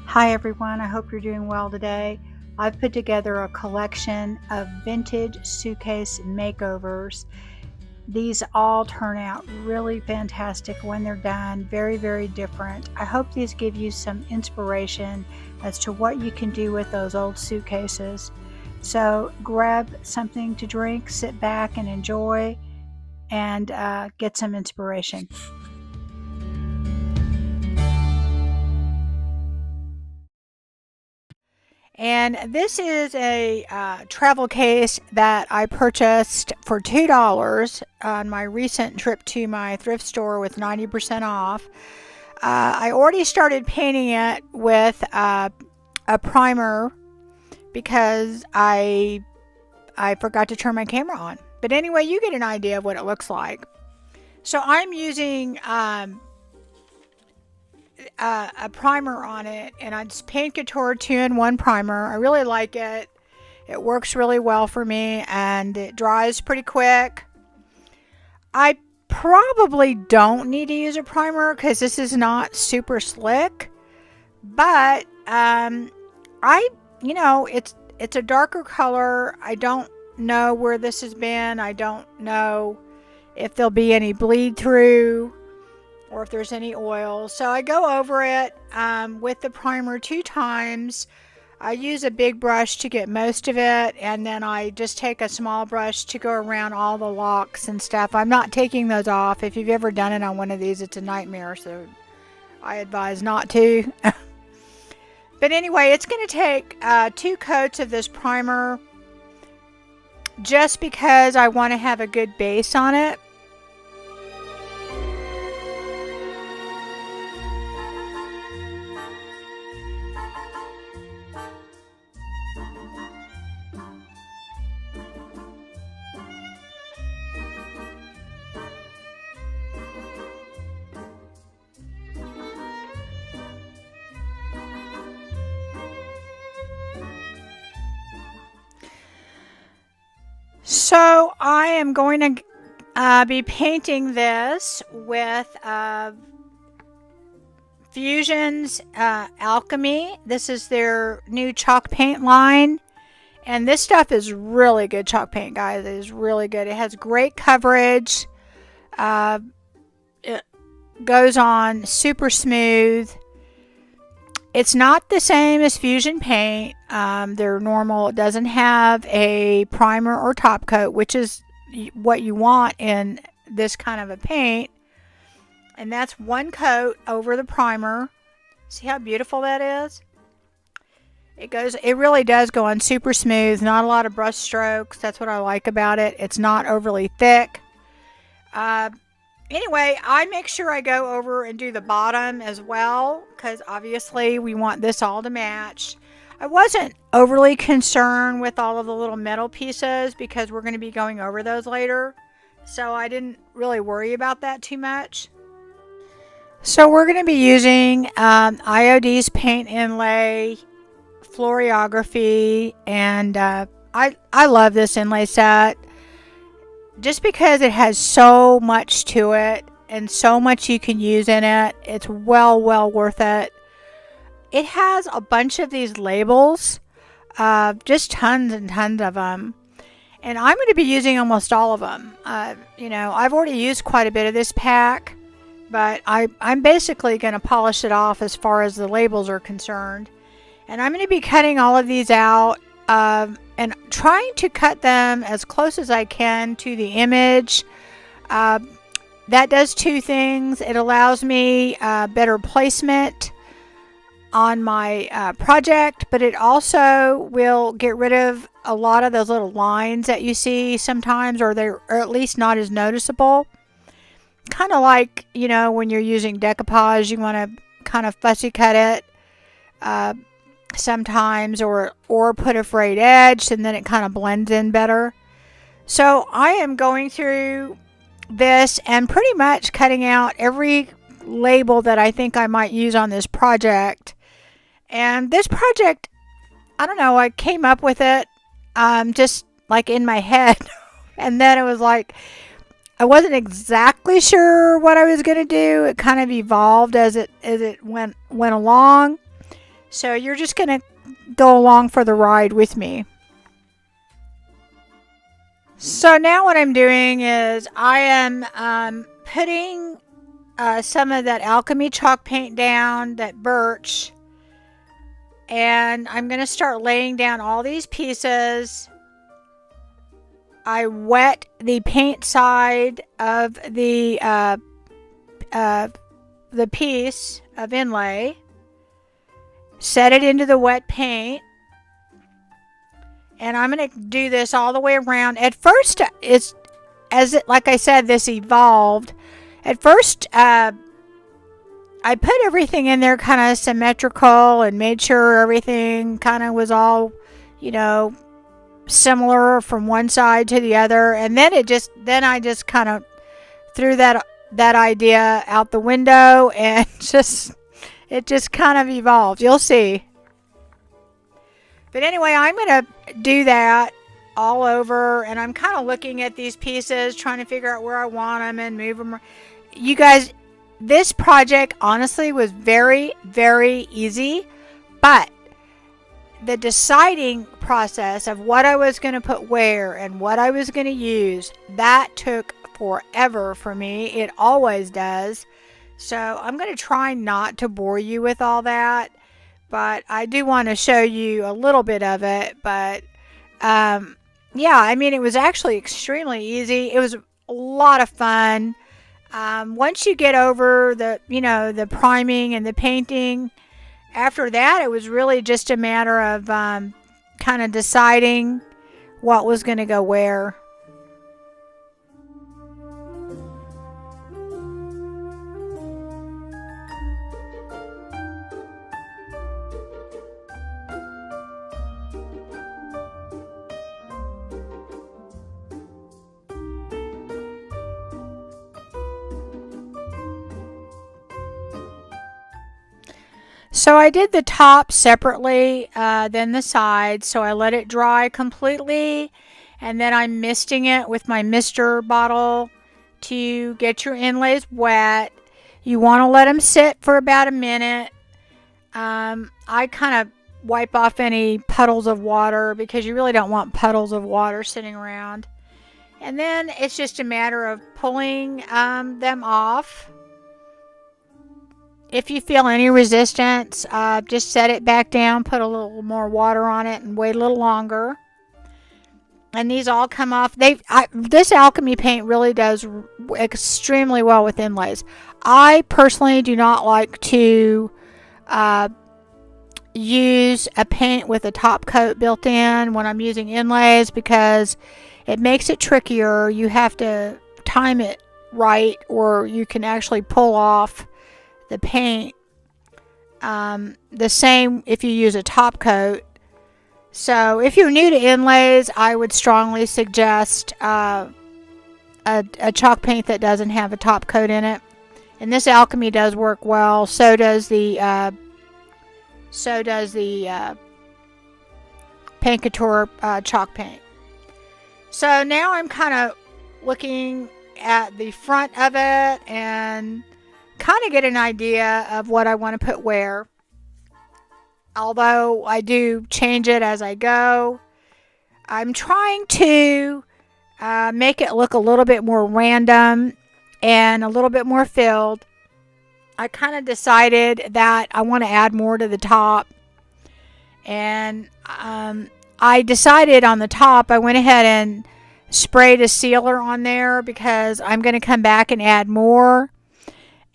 Hi everyone, I hope you're doing well today. I've put together a collection of vintage suitcase makeovers. These all turn out really fantastic when they're done, very different. I hope these give you some inspiration as to what you can do with those old suitcases. So grab something to drink, sit back and enjoy, and get some inspiration. And this is a travel case that I purchased for $2 on my recent trip to my thrift store with 90% off. I already started painting it with a primer because I forgot to turn my camera on. But anyway, you get an idea of what it looks like. So I'm using a primer on it, and it's Paint Couture 2-in-1 primer. I really like it. It works really well for me, and it dries pretty quick. I probably don't need to use a primer because this is not super slick, but it's a darker color. I don't know where this has been. I don't know if there'll be any bleed through or if there's any oil. So I go over it with the primer 2 times. I use a big brush to get most of it, and then I just take a small brush to go around all the locks and stuff. I'm not taking those off. If you've ever done it on one of these, it's a nightmare, so I advise not to. But anyway, it's going to take 2 coats of this primer just because I want to have a good base on it. So I am going to be painting this with Fusion's Alchemy. This is their new chalk paint line. And this stuff is really good chalk paint, guys. It is really good. It has great coverage. It goes on super smooth. It's not the same as Fusion paint. They're normal. It doesn't have a primer or top coat, which is what you want in this kind of a paint. And that's 1 coat over the primer. See how beautiful that is? It really does go on super smooth. Not a lot of brush strokes. That's what I like about it. It's not overly thick. Anyway, I make sure I go over and do the bottom as well, because obviously we want this all to match. I wasn't overly concerned with all of the little metal pieces because we're going to be going over those later. So I didn't really worry about that too much. So we're going to be using IOD's Paint Inlay, Florography, and I love this inlay set. Just because it has so much to it and so much you can use in it, it's well worth it. It has a bunch of these labels, just tons and tons of them. And I'm going to be using almost all of them. I've already used quite a bit of this pack, but I'm basically going to polish it off as far as the labels are concerned. And I'm going to be cutting all of these out. And trying to cut them as close as I can to the image. That does 2 things. It allows me better placement on my project, but it also will get rid of a lot of those little lines that you see sometimes, or they're at least not as noticeable. Kind of like, when you're using decoupage, you want to kind of fussy cut it. Sometimes, or put a frayed edge, and then it kind of blends in better. So I am going through this and pretty much cutting out every label that I think I might use on this project. And this project, I don't know, I came up with it just like in my head. And then it was like, I wasn't exactly sure what I was going to do. It kind of evolved as it went along. So you're just going to go along for the ride with me. So now what I'm doing is I am putting some of that alchemy chalk paint down, that birch, and I'm going to start laying down all these pieces. I wet the paint side of the piece of inlay, set it into the wet paint, and I'm going to do this all the way around. At first, like I said, this evolved. At first, I put everything in there kind of symmetrical and made sure everything kind of was all, similar from one side to the other. And then I just kind of threw that idea out the window, and it just kind of evolved. You'll see. But anyway, I'm going to do that all over, and I'm kind of looking at these pieces, trying to figure out where I want them and move them. You guys, this project honestly was very, very easy, but the deciding process of what I was going to put where and what I was going to use, that took forever for me. It always does. So I'm going to try not to bore you with all that, but I do want to show you a little bit of it. But yeah, I mean, it was actually extremely easy. It was a lot of fun. Once you get over the priming and the painting, after that, it was really just a matter of kind of deciding what was going to go where. So I did the top separately than the sides, so I let it dry completely, and then I'm misting it with my mister bottle to get your inlays wet. You want to let them sit for about a minute. I kind of wipe off any puddles of water because you really don't want puddles of water sitting around. And then it's just a matter of pulling them off. If you feel any resistance, just set it back down, put a little more water on it, and wait a little longer. And these all come off. This alchemy paint really does extremely well with inlays. I personally do not like to use a paint with a top coat built in when I'm using inlays because it makes it trickier. You have to time it right, or you can actually pull off the paint. The same if you use a top coat. So if you're new to inlays, I would strongly suggest a chalk paint that doesn't have a top coat in it. And this alchemy does work well. So does the Paint Couture chalk paint. So now I'm kind of looking at the front of it and kind of get an idea of what I want to put where. Although I do change it as I go. I'm trying to make it look a little bit more random and a little bit more filled. I kind of decided that I want to add more to the top. And I decided on the top, I went ahead and sprayed a sealer on there because I'm going to come back and add more.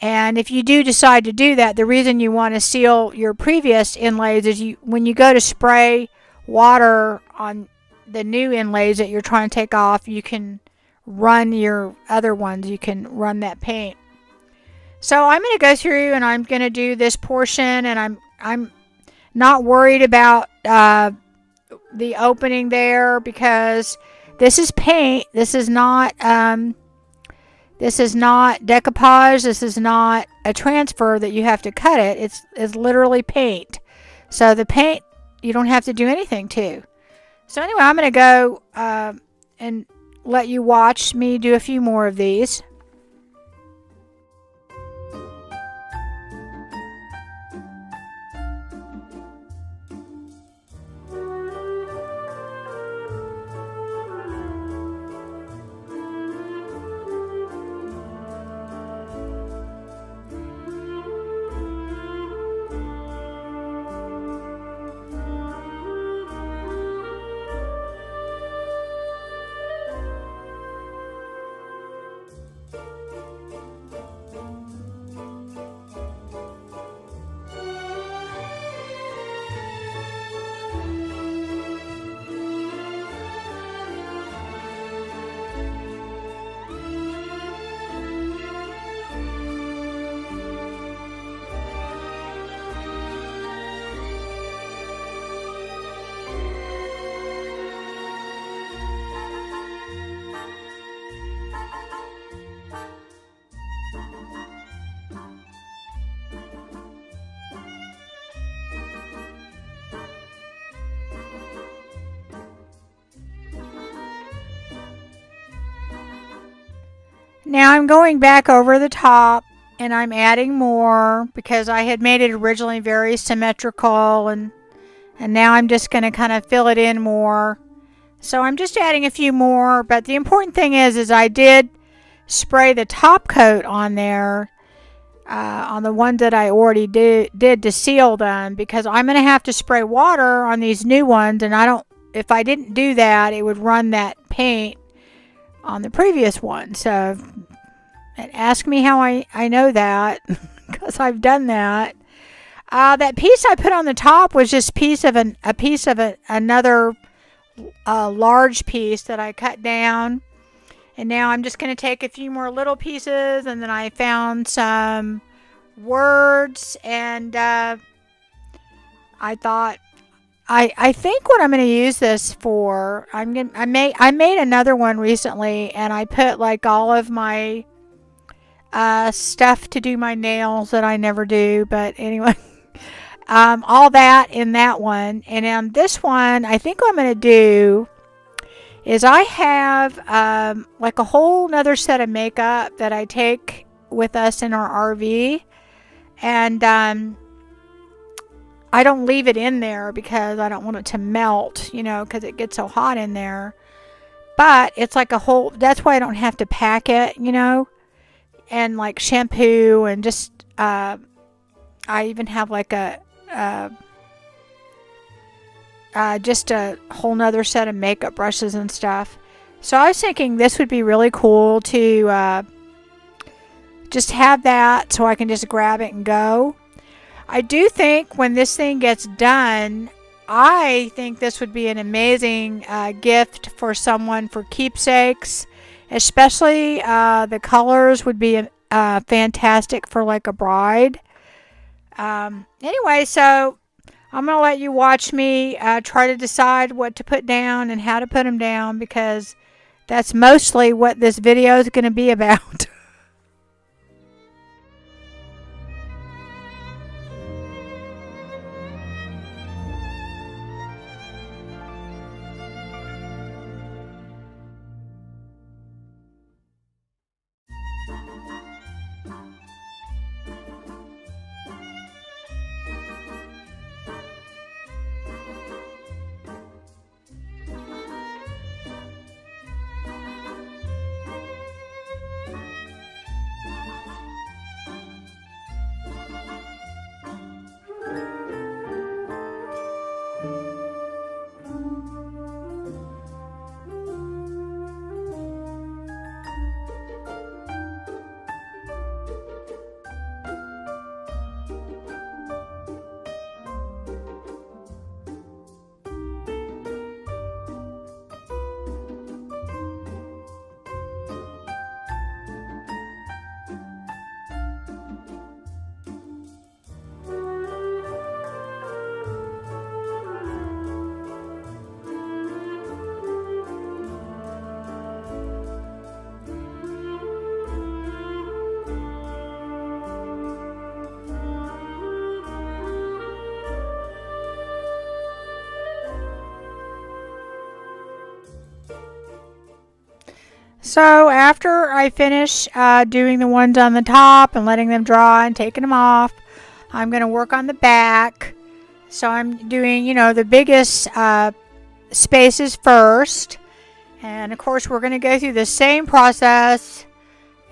And if you do decide to do that, the reason you want to seal your previous inlays is when you go to spray water on the new inlays that you're trying to take off, you can run your other ones. You can run that paint. So I'm going to go through and I'm going to do this portion, and I'm not worried about the opening there because this is paint. This is not decoupage. This is not a transfer that you have to cut it. It's literally paint. So the paint you don't have to do anything to. So anyway, I'm going to go and let you watch me do a few more of these. Now I'm going back over the top and I'm adding more because I had made it originally very symmetrical, and now I'm just going to kind of fill it in more. So I'm just adding a few more, but the important thing is I did spray the top coat on there, on the one that I already did to seal them, because I'm going to have to spray water on these new ones, and if I didn't do that, it would run that paint on the previous one. So ask me how I know that, because I've done that. That piece I put on the top was just another large piece that I cut down. And now I'm just going to take a few more little pieces, and then I found some words, and I thought, I think what I'm going to use this for, I made another one recently, and I put like all of my stuff to do my nails that I never do, but anyway, all that in that one. And on this one, I think what I'm going to do is I have like a whole nother set of makeup that I take with us in our RV, and I don't leave it in there because I don't want it to melt, because it gets so hot in there. But it's like that's why I don't have to pack it, and like shampoo, and just I even have like just a whole nother set of makeup brushes and stuff. So I was thinking this would be really cool to just have that, so I can just grab it and go. I do think when this thing gets done, I think this would be an amazing gift for someone for keepsakes. Especially the colors would be fantastic for like a bride. Anyway, so I'm going to let you watch me try to decide what to put down and how to put them down, because that's mostly what this video is going to be about. So after I finish doing the ones on the top and letting them dry and taking them off, I'm going to work on the back. So I'm doing, the biggest spaces first. And of course, we're going to go through the same process.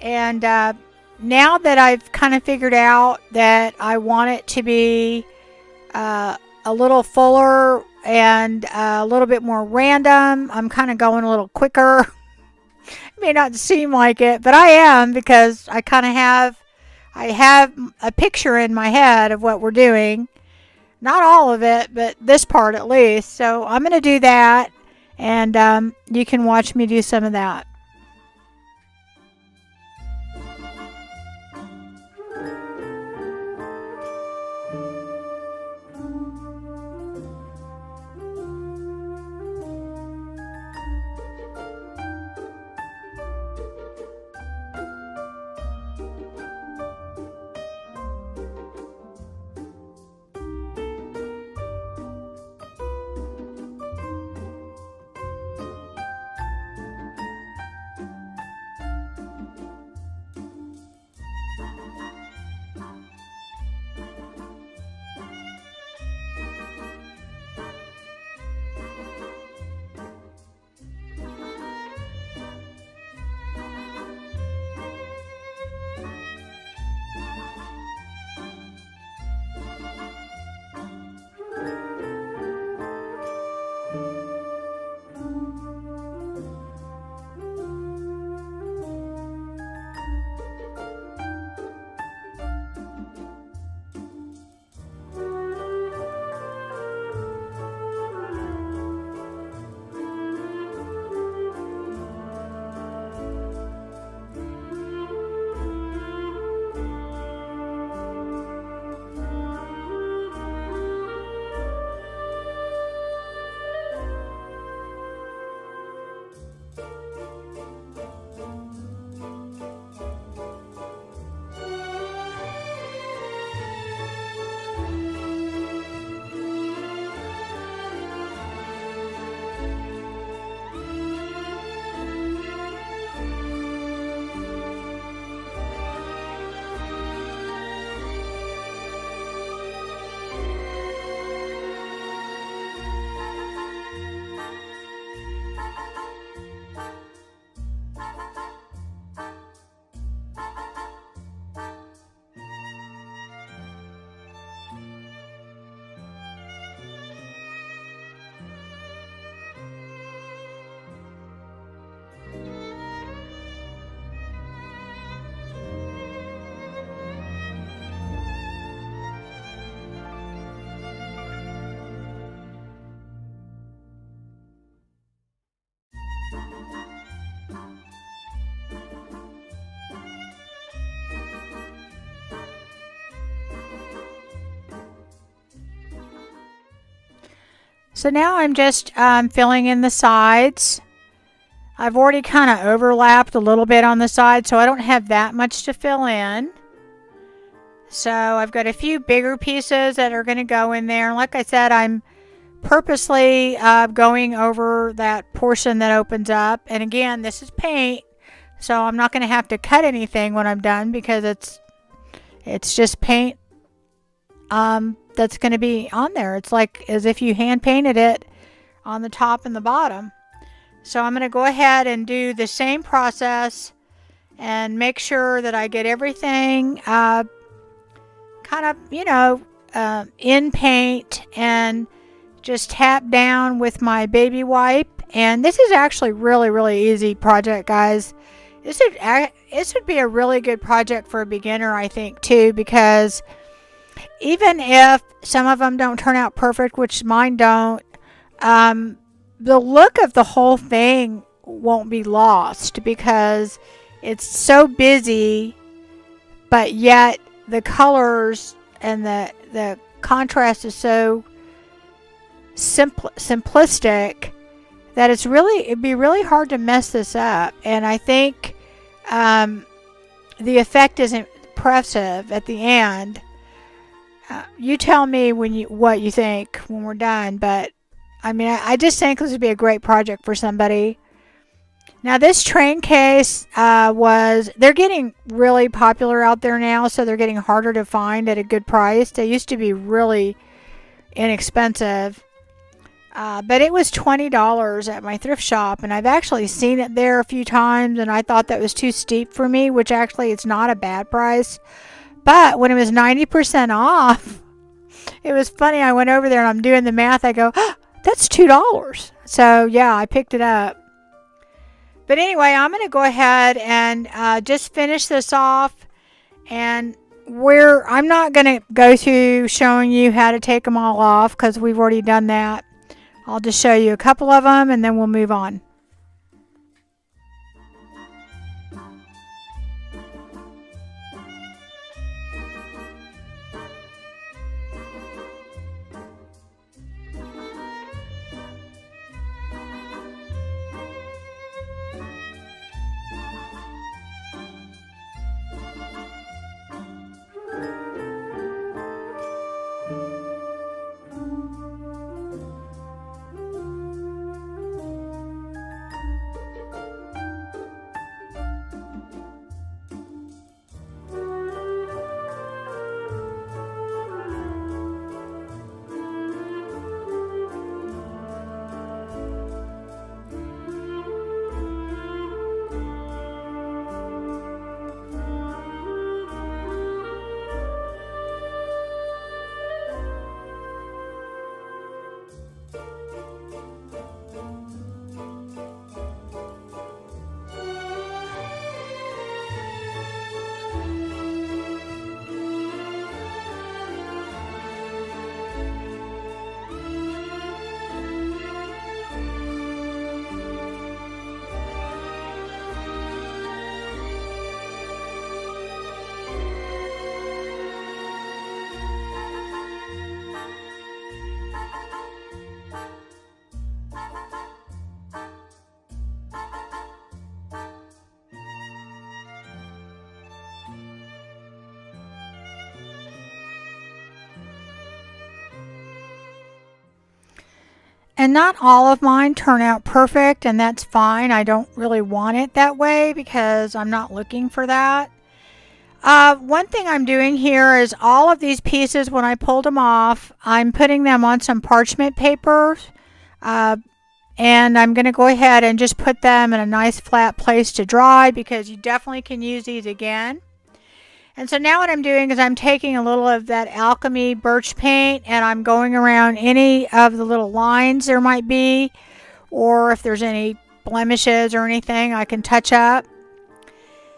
And now that I've kind of figured out that I want it to be a little fuller and a little bit more random, I'm kind of going a little quicker. It may not seem like it, but I am, because I have a picture in my head of what we're doing. Not all of it, but this part at least. So I'm going to do that, and you can watch me do some of that. So now I'm just filling in the sides. I've already kind of overlapped a little bit on the side, so I don't have that much to fill in. So I've got a few bigger pieces that are going to go in there. Like I said, I'm purposely going over that portion that opens up. And again, this is paint, so I'm not going to have to cut anything when I'm done because it's just paint that's going to be on there. It's like as if you hand painted it on the top and the bottom. So I'm going to go ahead and do the same process and make sure that I get everything kind of, in paint, and just tap down with my baby wipe. And this is actually really, really easy project, guys. This would be a really good project for a beginner, I think, too, because even if some of them don't turn out perfect, which mine don't, the look of the whole thing won't be lost because it's so busy, but yet the colors and the contrast is so simplistic that it'd be really hard to mess this up. And I think the effect is impressive at the end. You tell me what you think when we're done, but I mean, I just think this would be a great project for somebody. Now, this train case they're getting really popular out there now, so they're getting harder to find at a good price. They used to be really inexpensive, but it was $20 at my thrift shop, and I've actually seen it there a few times, and I thought that was too steep for me, which actually it's not a bad price. But when it was 90% off, it was funny. I went over there and I'm doing the math. I go, oh, that's $2. So yeah, I picked it up. But anyway, I'm going to go ahead and just finish this off. And I'm not going to go through showing you how to take them all off because we've already done that. I'll just show you a couple of them and then we'll move on. And not all of mine turn out perfect, and that's fine. I don't really want it that way because I'm not looking for that. One thing I'm doing here is all of these pieces, when I pulled them off, I'm putting them on some parchment paper. And I'm going to go ahead and just put them in a nice flat place to dry because you definitely can use these again. And so now what I'm doing is I'm taking a little of that Alchemy birch paint and I'm going around any of the little lines there might be, or if there's any blemishes or anything I can touch up.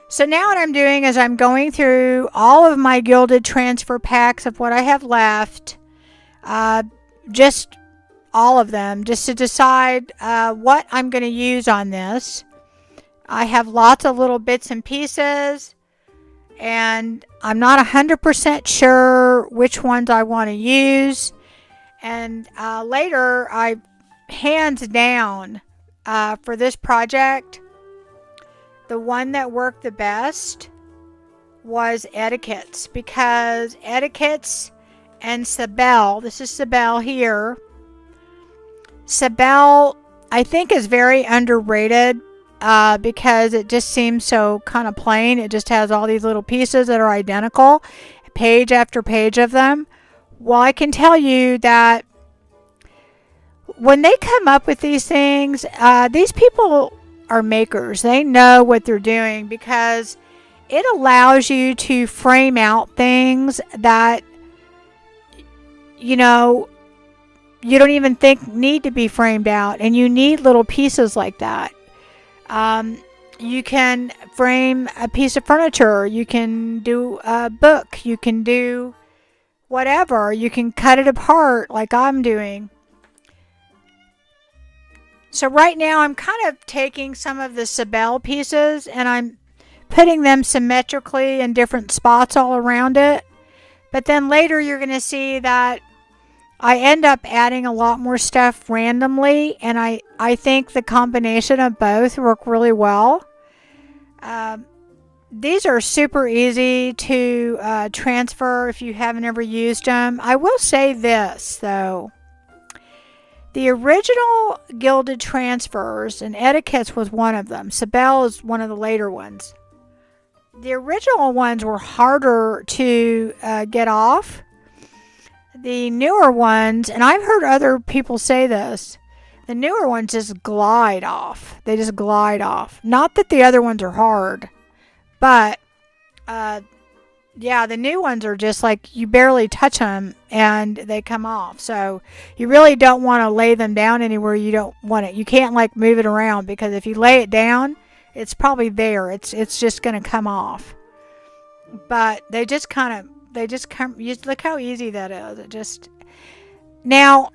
So now what I'm doing is I'm going through all of my gilded transfer packs of what I have left, just all of them, just to decide what I'm going to use on this. I have lots of little bits and pieces, and I'm not 100% sure which ones I want to use. And later, hands down, for this project, the one that worked the best was Etiquettes, because Etiquettes and Sabelle, this is Sabelle here. Sabelle, I think, is very underrated because it just seems so kind of plain. It just has all these little pieces that are identical, page after page of them. Well, I can tell you that when they come up with these things, these people are makers. They know what they're doing, because it allows you to frame out things that, you know, you don't even think need to be framed out, and you need little pieces like that. You can frame a piece of furniture, you can do a book, you can do whatever, you can cut it apart like I'm doing. So right now I'm kind of taking some of the Sabelle pieces and I'm putting them symmetrically in different spots all around it. But then later you're going to see that I end up adding a lot more stuff randomly, and I think the combination of both work really well. These are super easy to transfer if you haven't ever used them. I will say this, though. The original gilded transfers, and Etiquettes was one of them. Sabelle is one of the later ones. The original ones were harder to get off. The newer ones, and I've heard other people say this, the newer ones just glide off. They just glide off. Not that the other ones are hard, but yeah, the new ones are just like you barely touch them and they come off. So you really don't want to lay them down anywhere you don't want it. You can't like move it around, because if you lay it down, it's probably there. It's just going to come off. But they just come. You look how easy that is. It just now.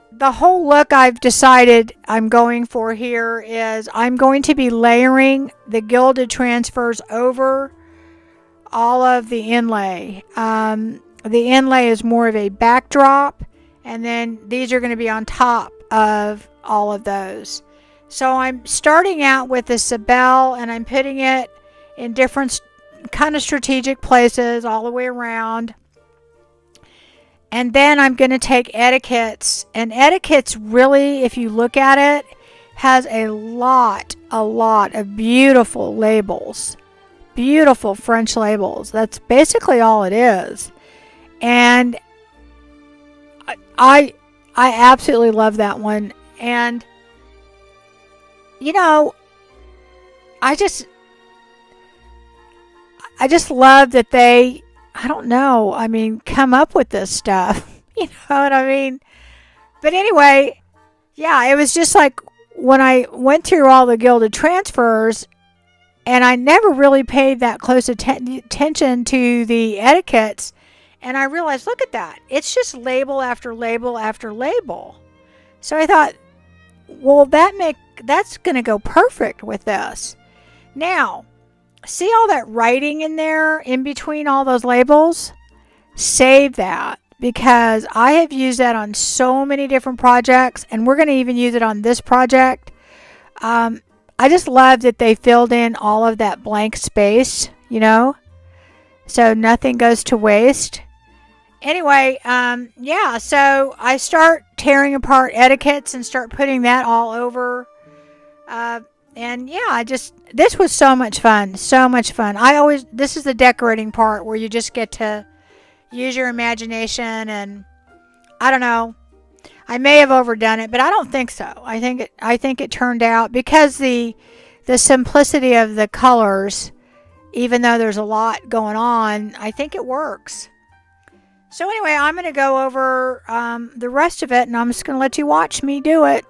The whole look I've decided I'm going for here is I'm going to be layering the gilded transfers over all of the inlay. The inlay is more of a backdrop, and then these are going to be on top of all of those. So I'm starting out with the Sabelle, and I'm putting it in different kind of strategic places all the way around. And then I'm going to take Etiquettes. And Etiquettes really, if you look at it, has a lot of beautiful labels. Beautiful French labels. That's basically all it is. And I absolutely love that one. And, you know, I just love that they, I don't know, I mean, come up with this stuff. You know what I mean? But anyway, yeah, it was just like when I went through all the gilded transfers, and I never really paid that close attention to the Etiquettes, and I realized, look at that. It's just label after label after label. So I thought, well, that's going to go perfect with this. Now, see all that writing in there in between all those labels? Save that, because I have used that on so many different projects, and we're going to even use it on this project. I just love that they filled in all of that blank space, you know, so nothing goes to waste. Anyway, yeah, so I start tearing apart Etiquettes and start putting that all over. And yeah, this was so much fun. So much fun. This is the decorating part where you just get to use your imagination, and I don't know. I may have overdone it, but I don't think so. I think it turned out, because the simplicity of the colors, even though there's a lot going on, I think it works. So anyway, I'm going to go over the rest of it, and I'm just going to let you watch me do it.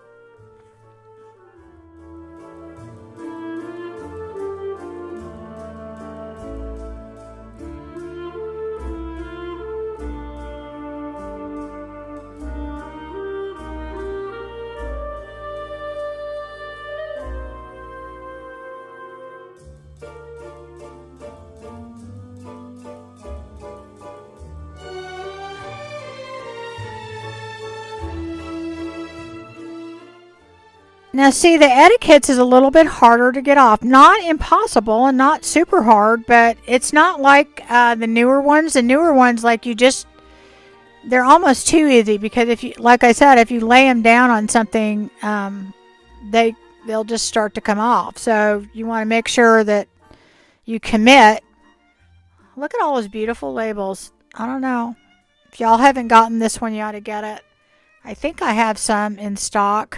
Now see, the etiquettes is a little bit harder to get off. Not impossible and not super hard, but it's not like the newer ones. The newer ones, like they're almost too easy because if you, like I said, if you lay them down on something, they'll just start to come off. So you want to make sure that you commit. Look at all those beautiful labels. I don't know. If y'all haven't gotten this one, you ought to get it. I think I have some in stock.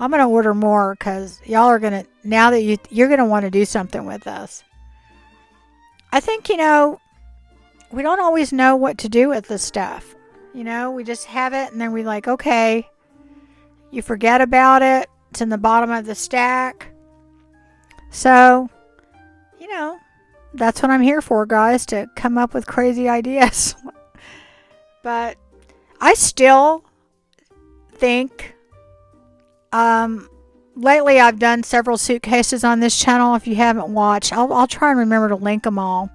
I'm going to order more because y'all are going to, now that you're going to want to do something with this. I think, we don't always know what to do with this stuff. We just have it and then we like, okay, you forget about it. It's in the bottom of the stack. So, that's what I'm here for, guys, to come up with crazy ideas. But I still think, lately I've done several suitcases on this channel. If you haven't watched, I'll try and remember to link them all.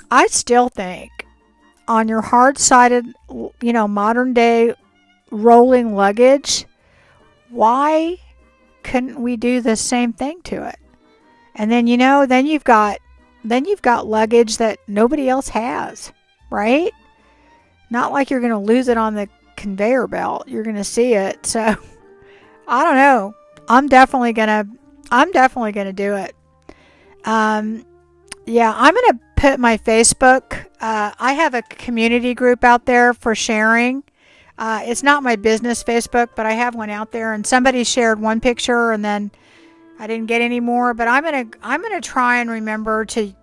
I still think on your hard-sided, modern day rolling luggage, why couldn't we do the same thing to it? And then, then you've got luggage that nobody else has, right? Not like you're going to lose it on the conveyor belt. You're going to see it. So I don't know. I'm definitely going to do it. Yeah, I'm going to put my Facebook. I have a community group out there for sharing. It's not my business Facebook, but I have one out there, and somebody shared one picture and then I didn't get any more, but I'm gonna try and remember to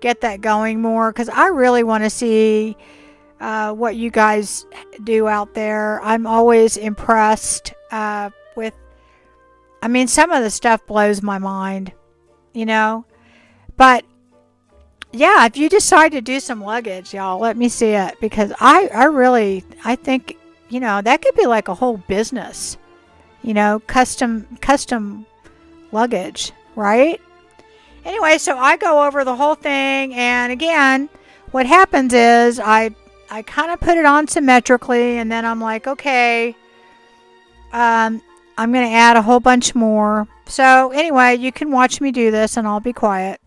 get that going more because I really want to see what you guys do out there. I'm always impressed with. I mean, some of the stuff blows my mind, But yeah, if you decide to do some luggage, y'all, let me see it because I think that could be like a whole business. Custom luggage, right? Anyway, so I go over the whole thing, and again, what happens is I kind of put it on symmetrically, and then I'm like, okay, I'm going to add a whole bunch more. So anyway, you can watch me do this, and I'll be quiet.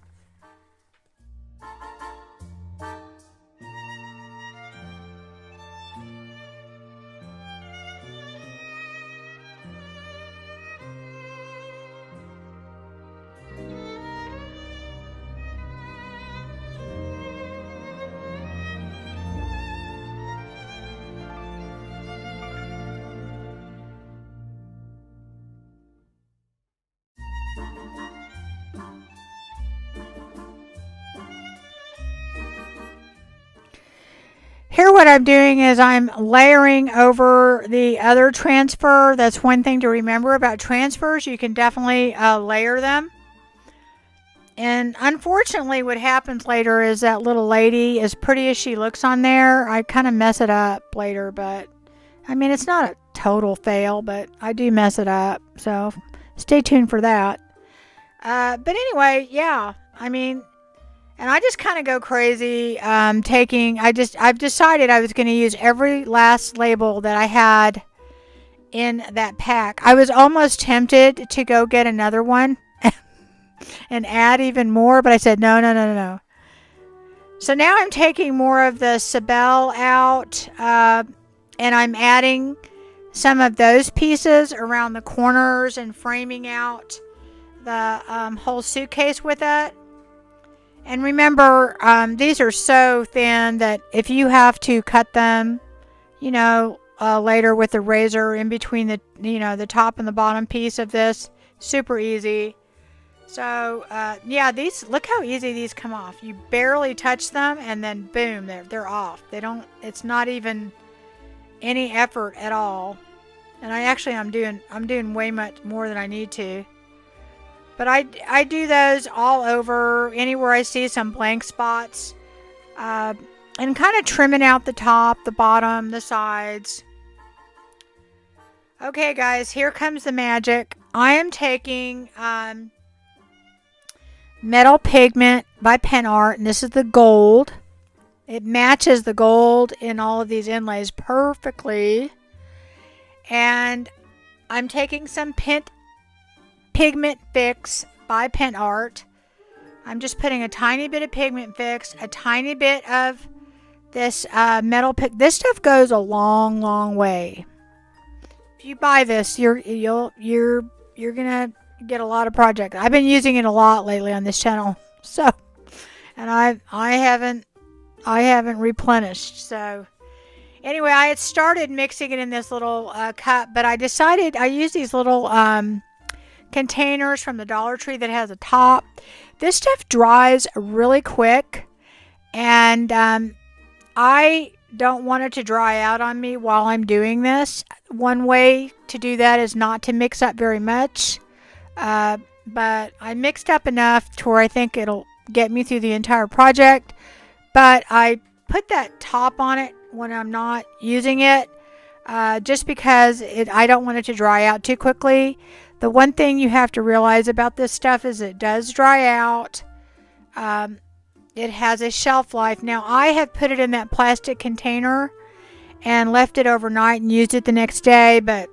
Here what I'm doing is I'm layering over the other transfer. That's one thing to remember about transfers. You can definitely layer them. And unfortunately what happens later is that little lady, as pretty as she looks on there, I kind of mess it up later. But I mean, it's not a total fail, but I do mess it up. So stay tuned for that. But anyway, yeah, I mean, and I just kind of go crazy I've decided I was going to use every last label that I had in that pack. I was almost tempted to go get another one and add even more, but I said no. So now I'm taking more of the Sabelle out and I'm adding some of those pieces around the corners and framing out the whole suitcase with it. And remember, these are so thin that if you have to cut them, later with a razor in between the top and the bottom piece of this, super easy. So, yeah, look how easy these come off. You barely touch them and then boom, they're off. It's not even any effort at all. And I'm doing way much more than I need to. But I do those all over, anywhere I see some blank spots. And kind of trimming out the top, the bottom, the sides. Okay, guys, here comes the magic. I am taking Metal Pigment by Pen Art, and this is the gold. It matches the gold in all of these inlays perfectly. And I'm taking some Pigment Fix by Pen Art. I'm just putting a tiny bit of Pigment Fix, a tiny bit of this metal pick. This stuff goes a long, long way. If you buy this, you're gonna get a lot of projects. I've been using it a lot lately on this channel. So, and I haven't replenished. So, anyway, I had started mixing it in this little cup, but I decided I use these little containers from the Dollar Tree that has a top. This stuff dries really quick, and I don't want it to dry out on me while I'm doing this. One way to do that is not to mix up very much, but I mixed up enough to where I think it'll get me through the entire project. But I put that top on it when I'm not using it, just because I don't want it to dry out too quickly. The one thing you have to realize about this stuff is it does dry out. It has a shelf life. Now, I have put it in that plastic container and left it overnight and used it the next day, but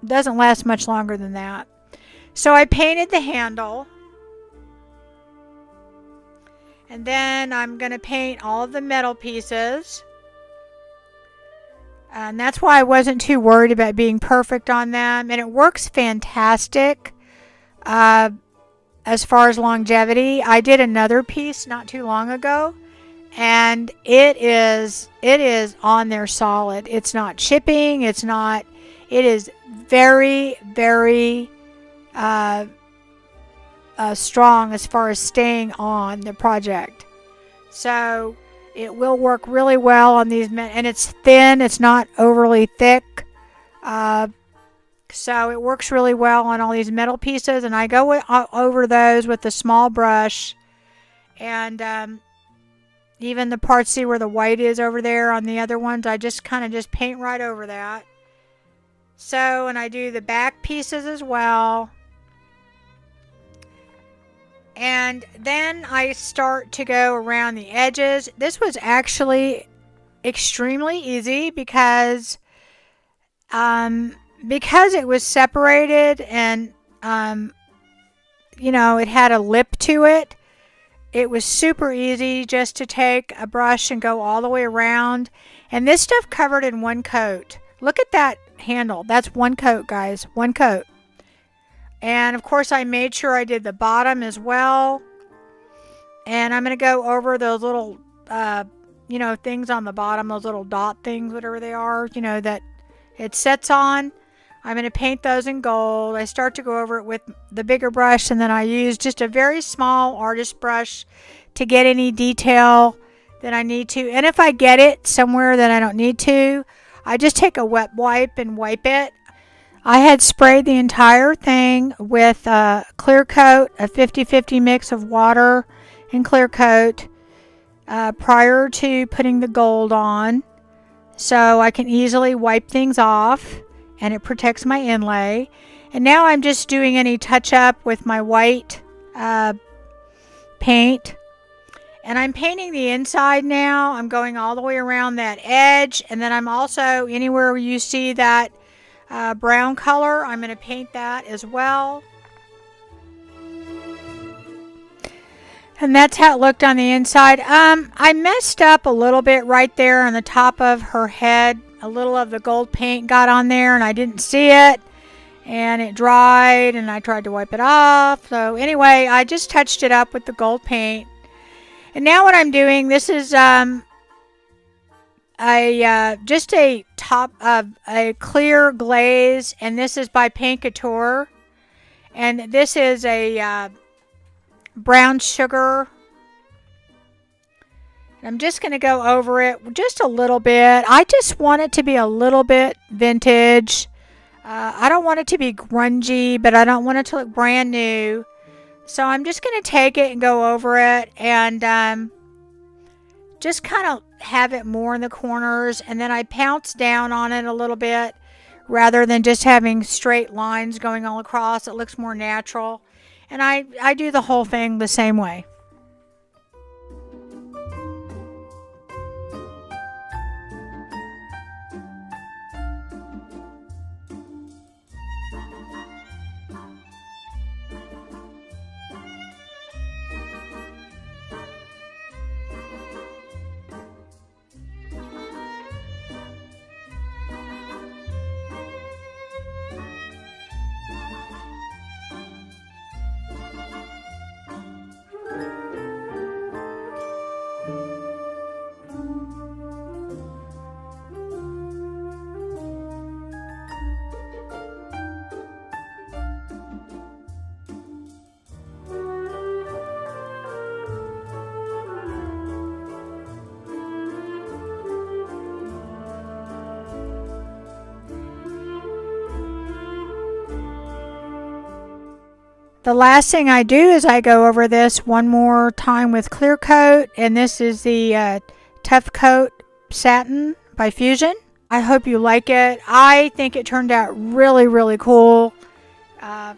it doesn't last much longer than that. So I painted the handle, and then I'm going to paint all of the metal pieces. And that's why I wasn't too worried about being perfect on them. And it works fantastic as far as longevity. I did another piece not too long ago, and it is on there solid. It's not chipping. It is very, very strong as far as staying on the project. So it will work really well on these, and it's thin. It's not overly thick. So it works really well on all these metal pieces, and I go over those with a small brush, and even the parts, see where the white is over there on the other ones, I just kind of paint right over that. So, and I do the back pieces as well. And then I start to go around the edges. This was actually extremely easy because it was separated, and it had a lip to it. It was super easy just to take a brush and go all the way around. And this stuff covered in one coat. Look at that handle. That's one coat, guys. One coat. And of course I made sure I did the bottom as well. And I'm going to go over those little things on the bottom, those little dot things, whatever they are, that it sets on. I'm going to paint those in gold. I start to go over it with the bigger brush, and then I use just a very small artist brush to get any detail that I need to. And if I get it somewhere that I don't need to, I just take a wet wipe and wipe it. I had sprayed the entire thing with a clear coat, a 50-50 mix of water and clear coat prior to putting the gold on, so I can easily wipe things off, and it protects my inlay. And now I'm just doing any touch up with my white paint, and I'm painting the inside now. I'm going all the way around that edge, and then I'm also, anywhere where you see that brown color, I'm going to paint that as well. And that's how it looked on the inside. I messed up a little bit right there on the top of her head. A little of the gold paint got on there and I didn't see it. And it dried and I tried to wipe it off. So anyway, I just touched it up with the gold paint. And now what I'm doing, this is just a top of a clear glaze. And this is by Paint Couture. And this is a brown sugar. I'm just going to go over it just a little bit. I just want it to be a little bit vintage. I don't want it to be grungy, but I don't want it to look brand new. So I'm just going to take it and go over it and just kind of have it more in the corners. And then I pounce down on it a little bit rather than just having straight lines going all across. It looks more natural. And I do the whole thing the same way. The last thing I do is I go over this one more time with clear coat, and this is the Tough Coat Satin by Fusion. I hope you like it. I think it turned out really, really cool. Uh,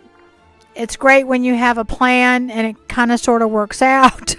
it's great when you have a plan and it kind of sort of works out.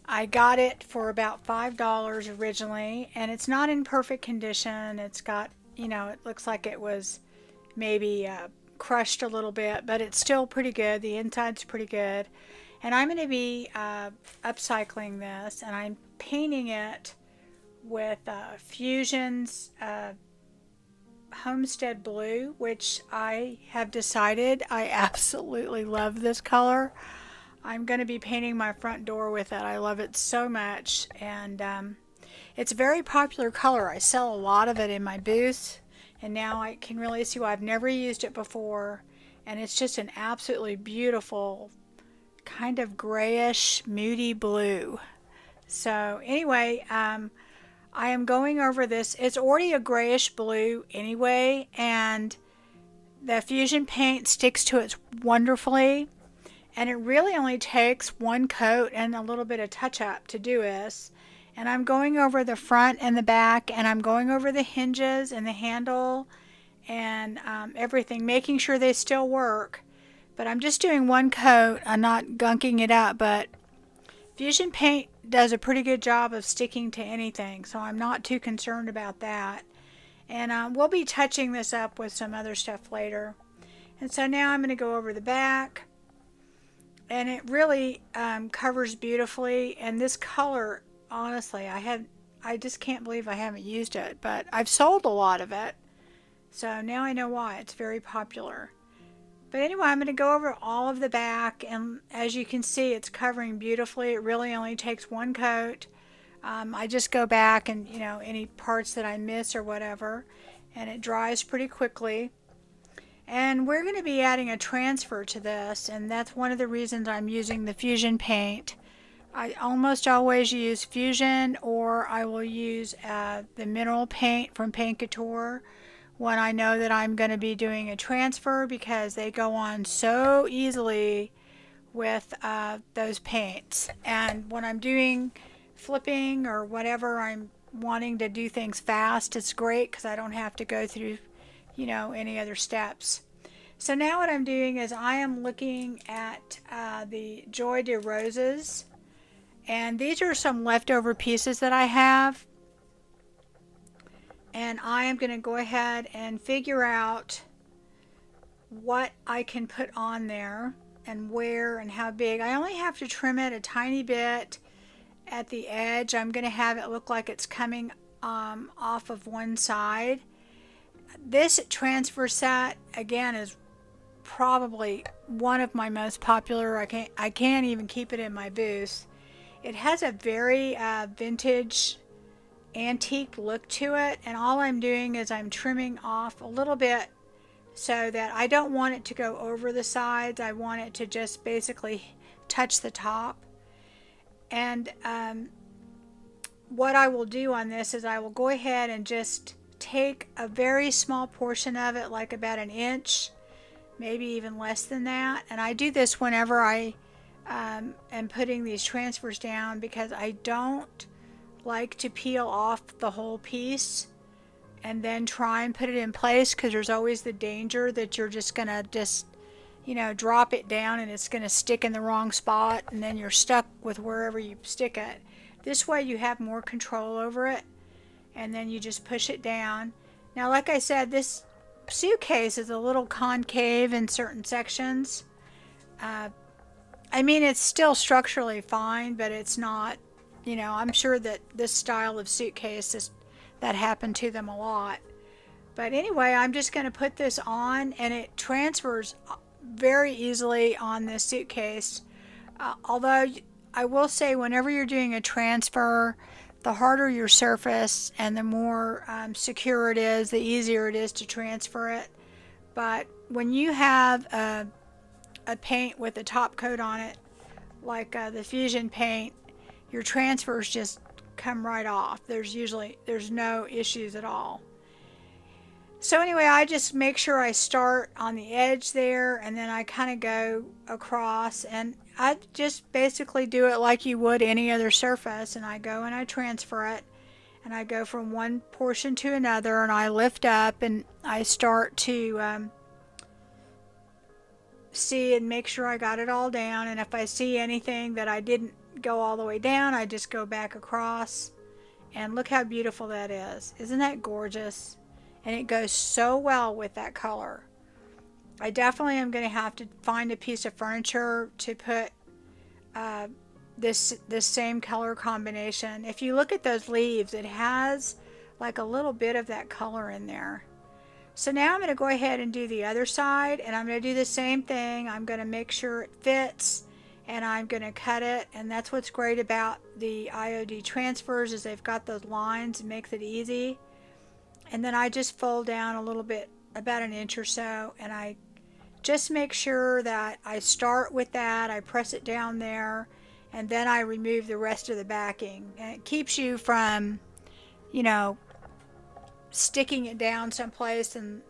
I got it for about $5 originally, and it's not in perfect condition. It's got, it looks like it was maybe crushed a little bit, but it's still pretty good. The inside's pretty good. And I'm going to be upcycling this, and I'm painting it with Fusion's Homestead Blue, which I have decided I absolutely love this color. I'm going to be painting my front door with it. I love it so much, and it's a very popular color. I sell a lot of it in my booth, and now I can really see why. I've never used it before, and it's just an absolutely beautiful kind of grayish moody blue. So anyway, I am going over this. It's already a grayish blue anyway, and the Fusion paint sticks to it wonderfully. And it really only takes one coat and a little bit of touch up to do this. And I'm going over the front and the back, and I'm going over the hinges and the handle and everything, making sure they still work. But I'm just doing one coat. I'm not gunking it up, but Fusion paint does a pretty good job of sticking to anything, so I'm not too concerned about that. And we'll be touching this up with some other stuff later. And so now I'm going to go over the back. And it really covers beautifully, and this color, honestly, I just can't believe I haven't used it, but I've sold a lot of it, so now I know why. It's very popular. But anyway, I'm going to go over all of the back, and as you can see, it's covering beautifully. It really only takes one coat. I just go back and, any parts that I miss or whatever, and it dries pretty quickly. And we're going to be adding a transfer to this, and that's one of the reasons I'm using the Fusion paint. I almost always use Fusion, or I will use the mineral paint from Paint Couture when I know that I'm going to be doing a transfer, because they go on so easily with those paints. And when I'm doing flipping or whatever I'm wanting to do things fast, it's great because I don't have to go through, any other steps. So now what I'm doing is I am looking at the Joy de Roses, and these are some leftover pieces that I have, and I am going to go ahead and figure out what I can put on there and where and how big. I only have to trim it a tiny bit at the edge. I'm going to have it look like it's coming off of one side. This transfer set again is probably one of my most popular. I can't even keep it in my booth. It has a very vintage antique look to it, and all I'm doing is I'm trimming off a little bit so that I don't want it to go over the sides. I want it to just basically touch the top. And what I will do on this is I will go ahead and just take a very small portion of it, like about an inch, maybe even less than that. And I do this whenever I am putting these transfers down, because I don't like to peel off the whole piece and then try and put it in place, because there's always the danger that you're just gonna drop it down and it's gonna stick in the wrong spot, and then you're stuck with wherever you stick it. This way you have more control over it, and then you just push it down. Now, like I said, this suitcase is a little concave in certain sections. I mean, it's still structurally fine, but it's not, I'm sure that this style of suitcase that happened to them a lot. But anyway, I'm just going to put this on, and it transfers very easily on this suitcase. Although I will say, whenever you're doing a transfer, the harder your surface and the more secure it is, the easier it is to transfer it. But when you have a paint with a top coat on it, like the Fusion paint, your transfers just come right off. There's no issues at all. So anyway, I just make sure I start on the edge there, and then I kind of go across, and I just basically do it like you would any other surface, and I go and I transfer it, and I go from one portion to another, and I lift up, and I start to see and make sure I got it all down. And if I see anything that I didn't go all the way down, I just go back across. And look how beautiful that is. Isn't that gorgeous? And it goes so well with that color. I definitely am going to have to find a piece of furniture to put this same color combination. If you look at those leaves, it has like a little bit of that color in there. So now I'm going to go ahead and do the other side, and I'm going to do the same thing. I'm going to make sure it fits, and I'm going to cut it. And that's what's great about the IOD transfers, is they've got those lines. It makes it easy. And then I just fold down a little bit, about an inch or so, and I just make sure that I start with that. I press it down there, and then I remove the rest of the backing. And it keeps you from, sticking it down someplace, and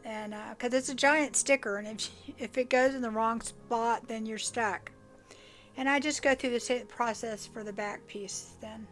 because it's a giant sticker, and if it goes in the wrong spot, then you're stuck. And I just go through the same process for the back piece then.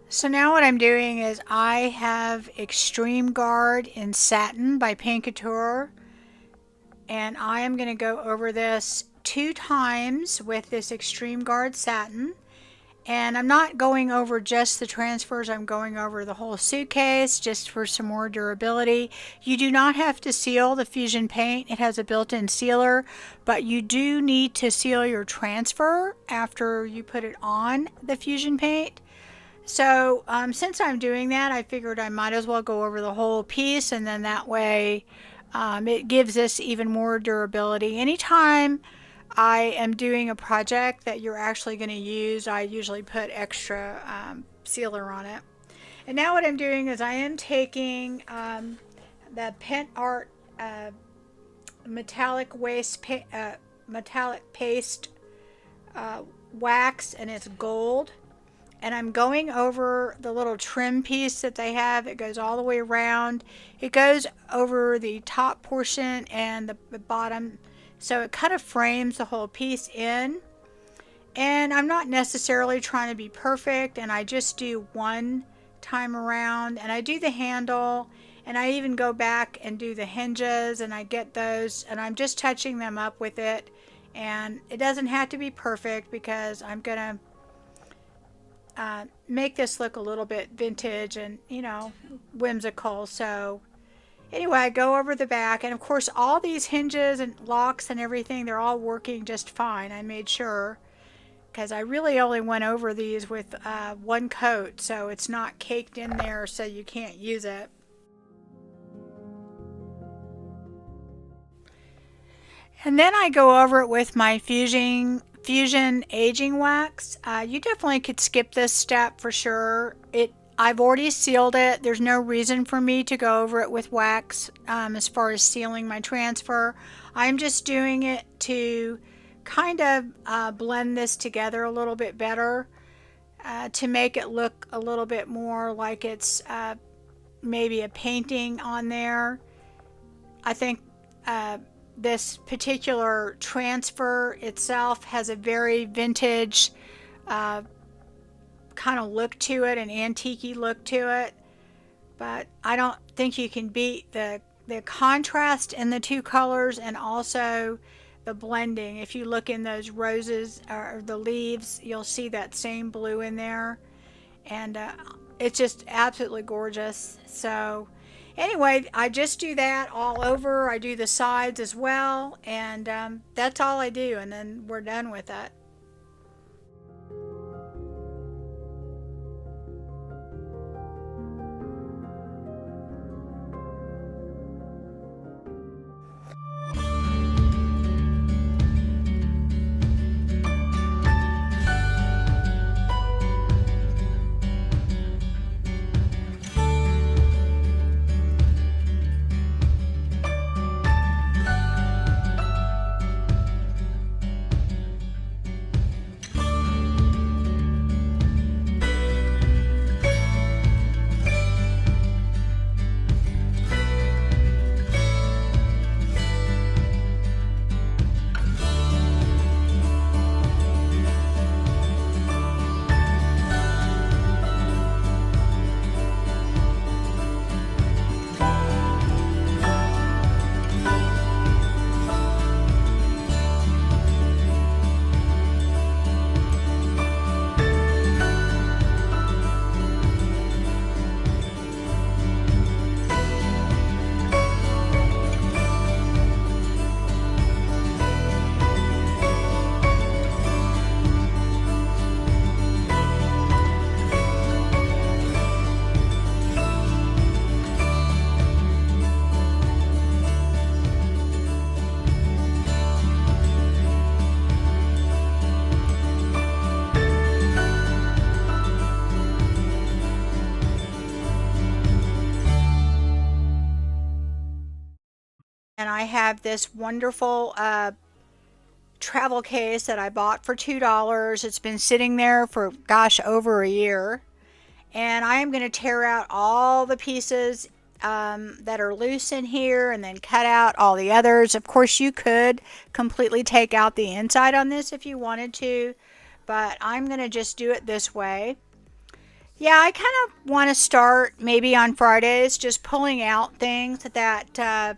So now what I'm doing is I have Extreme Guard in Satin by Paint Couture, and I am going to go over this 2 times with this Extreme Guard Satin. And I'm not going over just the transfers, I'm going over the whole suitcase just for some more durability. You do not have to seal the Fusion paint, it has a built-in sealer, but you do need to seal your transfer after you put it on the Fusion paint. So since I'm doing that, I figured I might as well go over the whole piece, and then that way it gives us even more durability. Anytime I am doing a project that you're actually going to use, I usually put extra sealer on it. And now what I'm doing is I am taking the Pent Art metallic metallic paste wax, and it's gold. And I'm going over the little trim piece that they have. It goes all the way around. It goes over the top portion and the bottom, so it kind of frames the whole piece in. And I'm not necessarily trying to be perfect, and I just do one time around, and I do the handle, and I even go back and do the hinges, and I get those, and I'm just touching them up with it. And it doesn't have to be perfect because I'm gonna make this look a little bit vintage and, you know, whimsical. So anyway, I go over the back, and of course all these hinges and locks and everything, they're all working just fine. I made sure, because I really only went over these with one coat, so it's not caked in there so you can't use it. And then I go over it with my Fusion aging wax. You definitely could skip this step for sure. I've already sealed it. There's no reason for me to go over it with wax as far as sealing my transfer. I'm just doing it to kind of blend this together a little bit better, to make it look a little bit more like it's maybe a painting on there. I think this particular transfer itself has a very vintage kind of look to it, an antique-y look to it, but I don't think you can beat the contrast in the two colors, and also the blending. If you look in those roses or the leaves, you'll see that same blue in there, and it's just absolutely gorgeous. So anyway, I just do that all over. I do the sides as well, and that's all I do, and then we're done with it. And I have this wonderful travel case that I bought for $2. It's been sitting there for, gosh, over a year. And I am going to tear out all the pieces that are loose in here, and then cut out all the others. Of course, you could completely take out the inside on this if you wanted to, but I'm going to just do it this way. Yeah, I kind of want to start maybe on Fridays just pulling out things that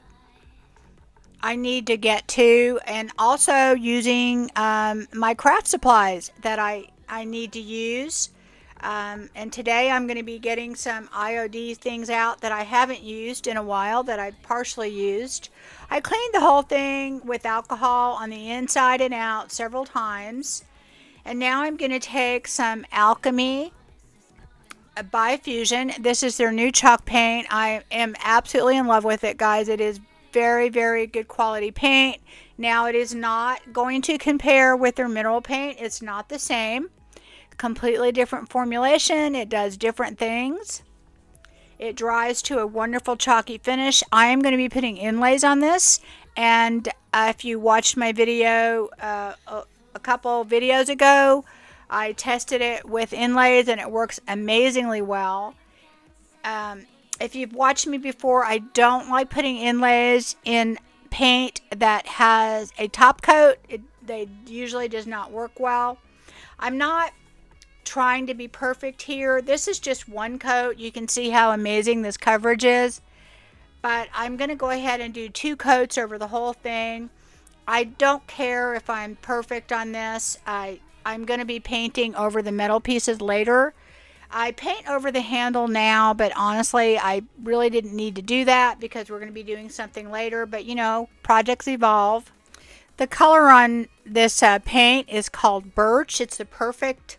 I need to get to, and also using my craft supplies that I need to use. And today I'm going to be getting some IOD things out that I haven't used in a while, that I partially used. I cleaned the whole thing with alcohol on the inside and out several times. And now I'm going to take some Alchemy by Fusion. This is their new chalk paint. I am absolutely in love with it, guys. It is very, very good quality paint. Now, it is not going to compare with their mineral paint. It's not the same. Completely different formulation. It does different things. It dries to a wonderful chalky finish. I am going to be putting inlays on this, and if you watched my video a couple videos ago, I tested it with inlays and it works amazingly well. If you've watched me before, I don't like putting inlays in paint that has a top coat. They usually does not work well. I'm not trying to be perfect here. This is just one coat. You can see how amazing this coverage is. But I'm going to go ahead and do 2 coats over the whole thing. I don't care if I'm perfect on this. I'm going to be painting over the metal pieces later. I paint over the handle now, but honestly, I really didn't need to do that because we're going to be doing something later. But you know, projects evolve. The color on this paint is called Birch. It's the perfect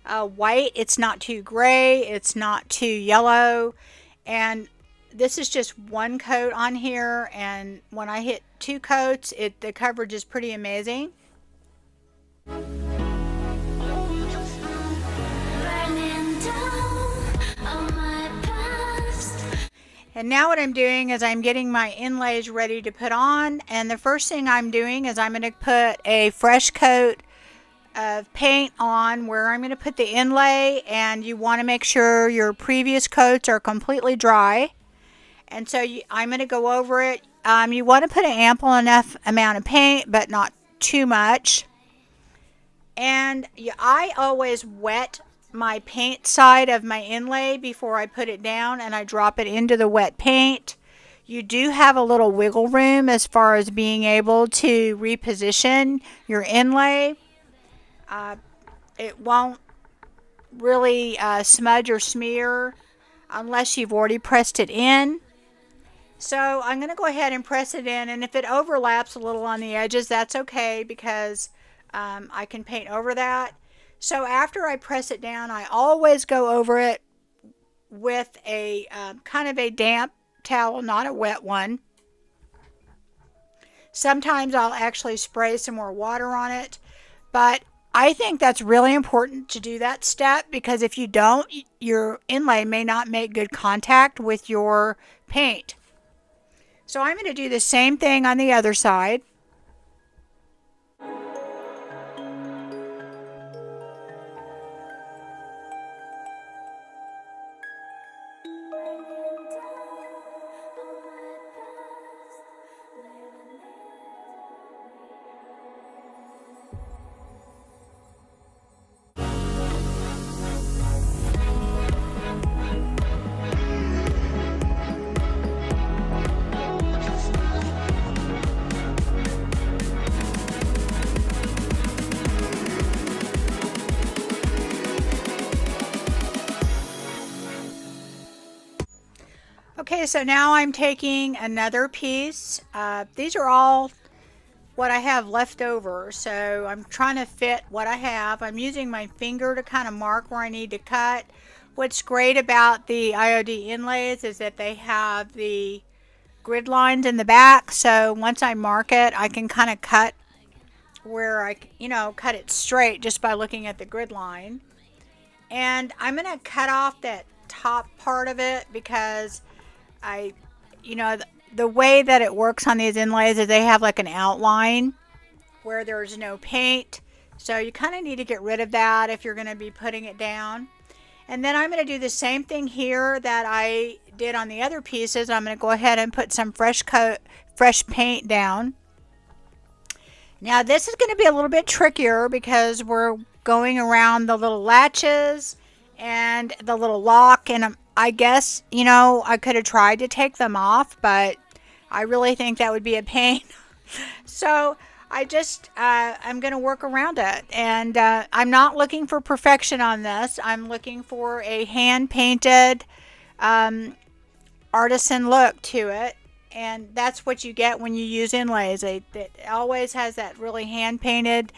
white. It's not too gray. It's not too yellow. And this is just one coat on here. And when I hit 2 coats, the coverage is pretty amazing. And now what I'm doing is I'm getting my inlays ready to put on. And the first thing I'm doing is I'm going to put a fresh coat of paint on where I'm going to put the inlay. And you want to make sure your previous coats are completely dry. And so I'm going to go over it. You want to put an ample enough amount of paint, but not too much. And I always wet my paint side of my inlay before I put it down, and I drop it into the wet paint. You do have a little wiggle room as far as being able to reposition your inlay. It won't really smudge or smear unless you've already pressed it in. So I'm going to go ahead and press it in, and if it overlaps a little on the edges, that's okay because I can paint over that. So after I press it down, I always go over it with a kind of a damp towel, not a wet one. Sometimes I'll actually spray some more water on it, but I think that's really important to do that step because if you don't, your inlay may not make good contact with your paint. So I'm going to do the same thing on the other side. Okay, so now I'm taking another piece. These are all what I have left over, so I'm trying to fit what I have. I'm using my finger to kind of mark where I need to cut. What's great about the IOD inlays is that they have the grid lines in the back, so once I mark it, I can kind of cut where I, cut it straight just by looking at the grid line. And I'm going to cut off that top part of it because the way that it works on these inlays is they have like an outline where there's no paint. So you kind of need to get rid of that if you're going to be putting it down. And then I'm going to do the same thing here that I did on the other pieces. I'm going to go ahead and put some fresh paint down. Now this is going to be a little bit trickier because we're going around the little latches and the little lock, and I guess, I could have tried to take them off, but I really think that would be a pain. So I'm going to work around it. And I'm not looking for perfection on this. I'm looking for a hand-painted artisan look to it. And that's what you get when you use inlays. It always has that really hand-painted,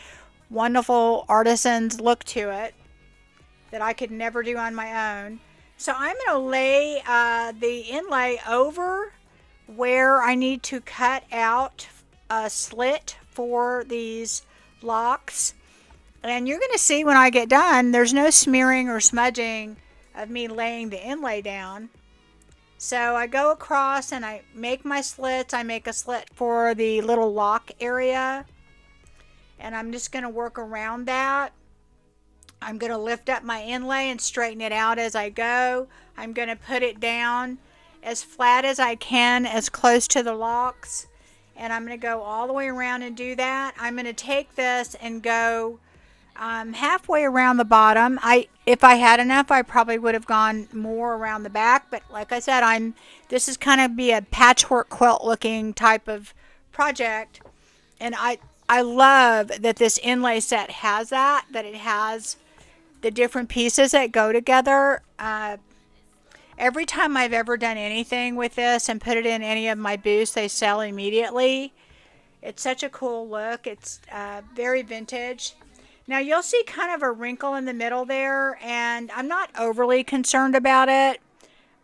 wonderful artisan's look to it that I could never do on my own. So I'm going to lay the inlay over where I need to cut out a slit for these locks. And you're going to see when I get done, there's no smearing or smudging of me laying the inlay down. So I go across and I make my slits. I make a slit for the little lock area, and I'm just going to work around that. I'm going to lift up my inlay and straighten it out as I go. I'm going to put it down as flat as I can, as close to the locks, and I'm going to go all the way around and do that. I'm going to take this and go halfway around the bottom. If I had enough, I probably would have gone more around the back, but like I said, this is kind of be a patchwork quilt looking type of project, and I love that this inlay set has that it has the different pieces that go together. Every time I've ever done anything with this and put it in any of my booths, they sell immediately. It's such a cool look. It's very vintage. Now you'll see kind of a wrinkle in the middle there, and I'm not overly concerned about it.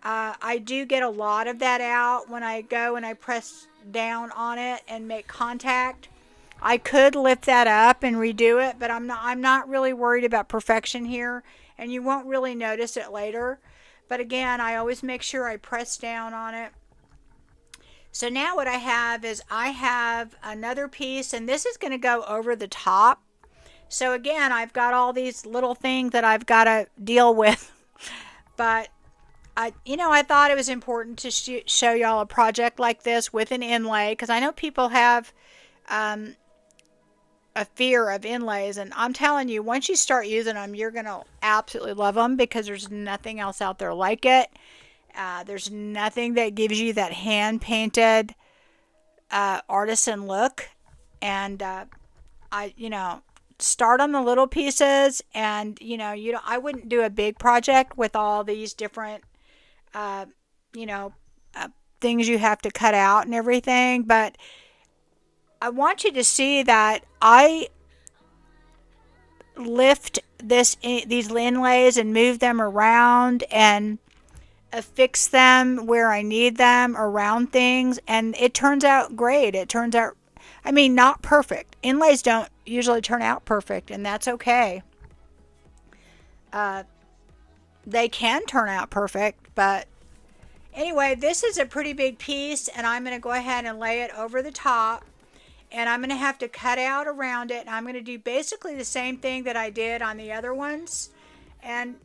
I do get a lot of that out when I go and I press down on it and make contact. I could lift that up and redo it, but I'm not really worried about perfection here, and you won't really notice it later. But again, I always make sure I press down on it. So now what I have is I have another piece, and this is going to go over the top. So again, I've got all these little things that I've got to deal with. But I thought it was important to show y'all a project like this with an inlay, because I know people have a fear of inlays, and I'm telling you, once you start using them, you're going to absolutely love them, because there's nothing else out there like it. There's nothing that gives you that hand-painted artisan look. And start on the little pieces, and I wouldn't do a big project with all these different things you have to cut out and everything. But I want you to see that I lift these inlays and move them around and affix them where I need them around things, and it turns out great. It turns out, not perfect. Inlays don't usually turn out perfect, and that's okay. They can turn out perfect, but anyway, this is a pretty big piece, and I'm going to go ahead and lay it over the top. And I'm going to have to cut out around it. And I'm going to do basically the same thing that I did on the other ones. And,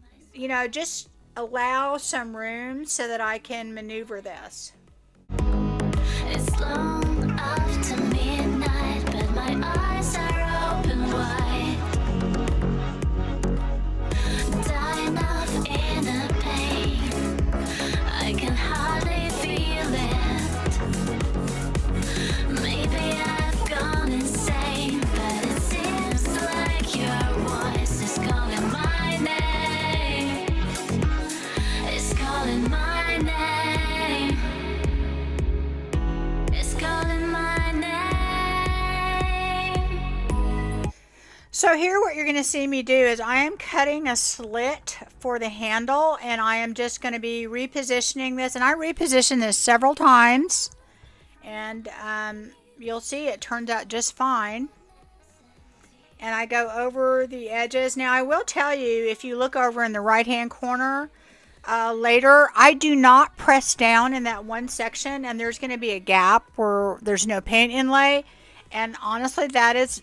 just allow some room so that I can maneuver this. It's long after midnight, but my eyes are open wide. Dying of inner pain, I can hardly feel it. Maybe I've gone insane, but it seems like your voice is calling my name. It's calling my name. It's calling my name. So here what you're going to see me do is I am cutting a slit for the handle, and I am just going to be repositioning this. And I repositioned this several times, and you'll see it turns out just fine. And I go over the edges. Now I will tell you, if you look over in the right hand corner later, I do not press down in that one section, and there's going to be a gap where there's no paint inlay. And honestly, that is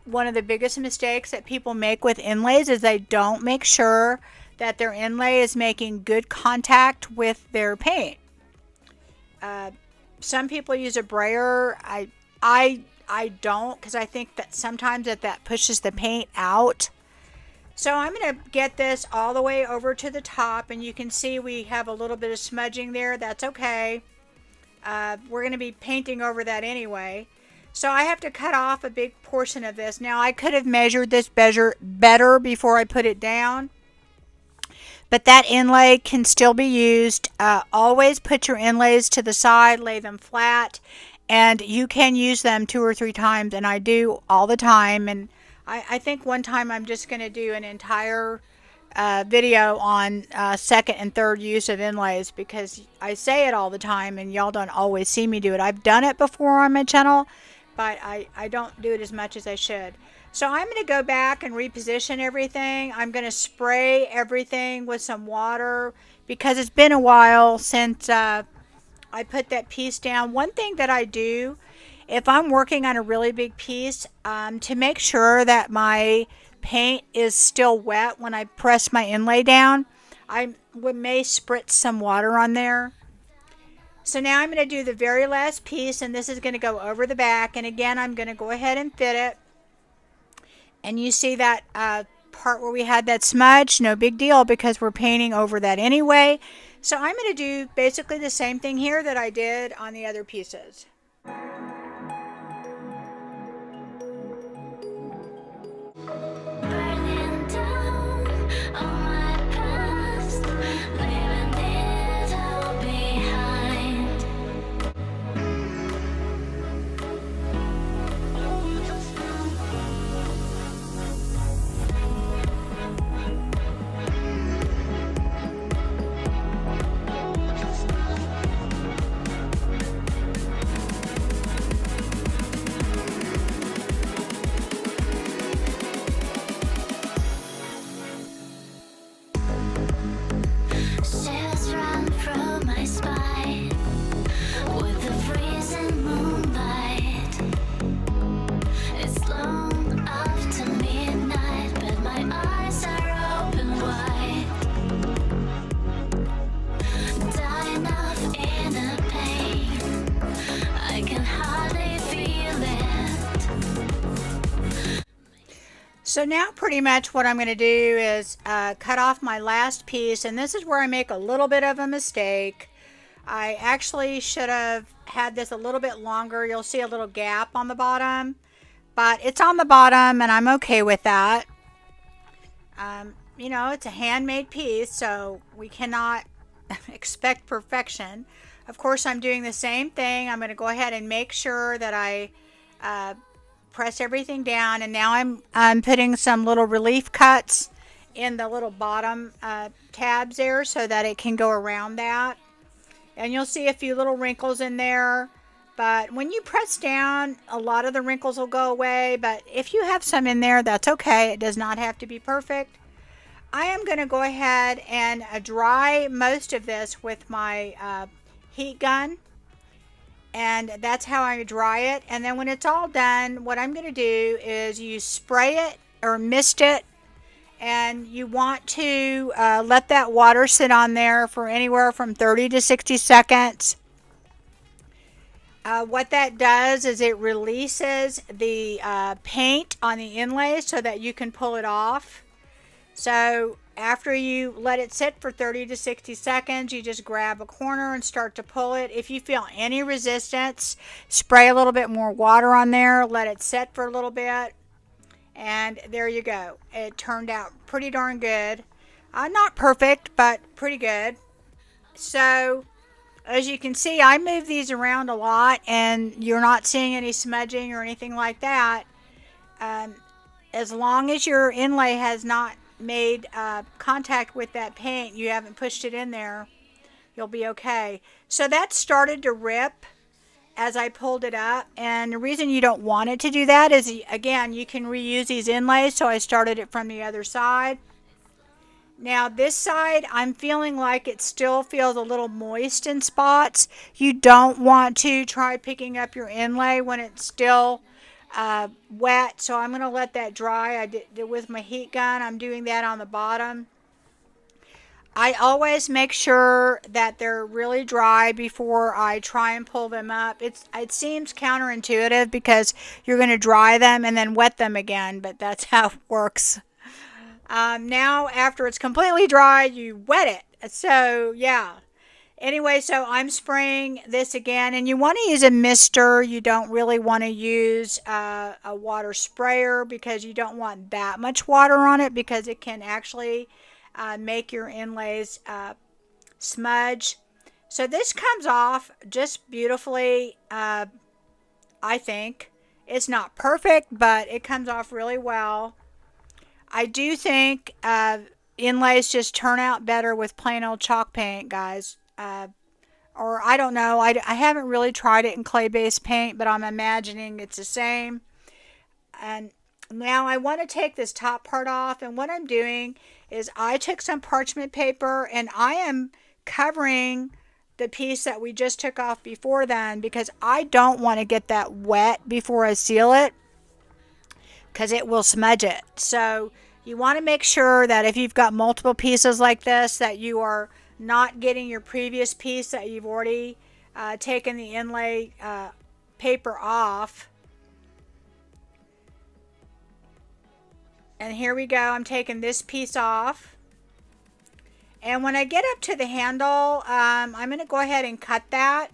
one of the biggest mistakes that people make with inlays, is they don't make sure that their inlay is making good contact with their paint. Some people use a brayer. I don't, because I think that sometimes that pushes the paint out. So I'm going to get this all the way over to the top, and you can see we have a little bit of smudging there. That's okay. We're going to be painting over that anyway. So I have to cut off a big portion of this. Now I could have measured this better before I put it down, but that inlay can still be used. Always put your inlays to the side, lay them flat, and you can use them 2 or 3 times, and I do all the time. And I think one time I'm just going to do an entire video on second and third use of inlays, because I say it all the time and y'all don't always see me do it. I've done it before on my channel, but I don't do it as much as I should. So I'm going to go back and reposition everything. I'm going to spray everything with some water because it's been a while since I put that piece down. One thing that I do if I'm working on a really big piece, to make sure that my paint is still wet when I press my inlay down, I may spritz some water on there. So now I'm going to do the very last piece, and this is going to go over the back. And again, I'm going to go ahead and fit it. And you see that part where we had that smudge? No big deal because we're painting over that anyway. So I'm going to do basically the same thing here that I did on the other pieces. Burning down all my past, leaving it all behind. Shivers run through my spine with the freezing moonlight. It's long after midnight, but my eyes are open wide. Dying of inner pain, I can hardly feel it. So now pretty much what I'm going to do is cut off my last piece, and this is where I make a little bit of a mistake. I actually should have had this a little bit longer. You'll see a little gap on the bottom, but it's on the bottom and I'm okay with that. You know, it's a handmade piece, so we cannot expect perfection. Of course, I'm doing the same thing. I'm going to go ahead and make sure that I press everything down, and now I'm putting some little relief cuts in the little bottom tabs there so that it can go around that. And you'll see a few little wrinkles in there, but when you press down, a lot of the wrinkles will go away. But if you have some in there, that's okay. It does not have to be perfect. I am going to go ahead and dry most of this with my heat gun, and that's how I dry it. And then when it's all done, what I'm going to do is you spray it or mist it, and you want to let that water sit on there for anywhere from 30 to 60 seconds. What that does is it releases the paint on the inlay so that you can pull it off. So after you let it sit for 30 to 60 seconds, you just grab a corner and start to pull it. If you feel any resistance, spray a little bit more water on there, let it set for a little bit, and there you go. It turned out pretty darn good. Not perfect, but pretty good. So as you can see, I move these around a lot, and you're not seeing any smudging or anything like that. As long as your inlay has not made contact with that paint, you haven't pushed it in there, you'll be okay. So that started to rip as I pulled it up, and the reason you don't want it to do that is, again, you can reuse these inlays, so I started it from the other side. Now this side, I'm feeling like it still feels a little moist in spots. You don't want to try picking up your inlay when it's still wet, so I'm going to let that dry. I did it with my heat gun. I'm doing that on the bottom. I always make sure that they're really dry before I try and pull them up. It seems counterintuitive because you're going to dry them and then wet them again, but that's how it works. Now after it's completely dry, you wet it. So yeah. Anyway, so I'm spraying this again, and you want to use a mister. You don't really want to use a water sprayer because you don't want that much water on it, because it can actually make your inlays smudge. So this comes off just beautifully, I think. It's not perfect, but it comes off really well. I do think inlays just turn out better with plain old chalk paint, guys. Or I don't know. I haven't really tried it in clay-based paint, but I'm imagining it's the same. And Now I want to take this top part off, and what I'm doing is I took some parchment paper and I am covering the piece that we just took off before then, because I don't want to get that wet before I seal it, because it will smudge it. So you want to make sure that if you've got multiple pieces like this, that you are not getting your previous piece that you've already taken the inlay paper off. And here we go. I'm taking this piece off. And when I get up to the handle, I'm going to go ahead and cut that,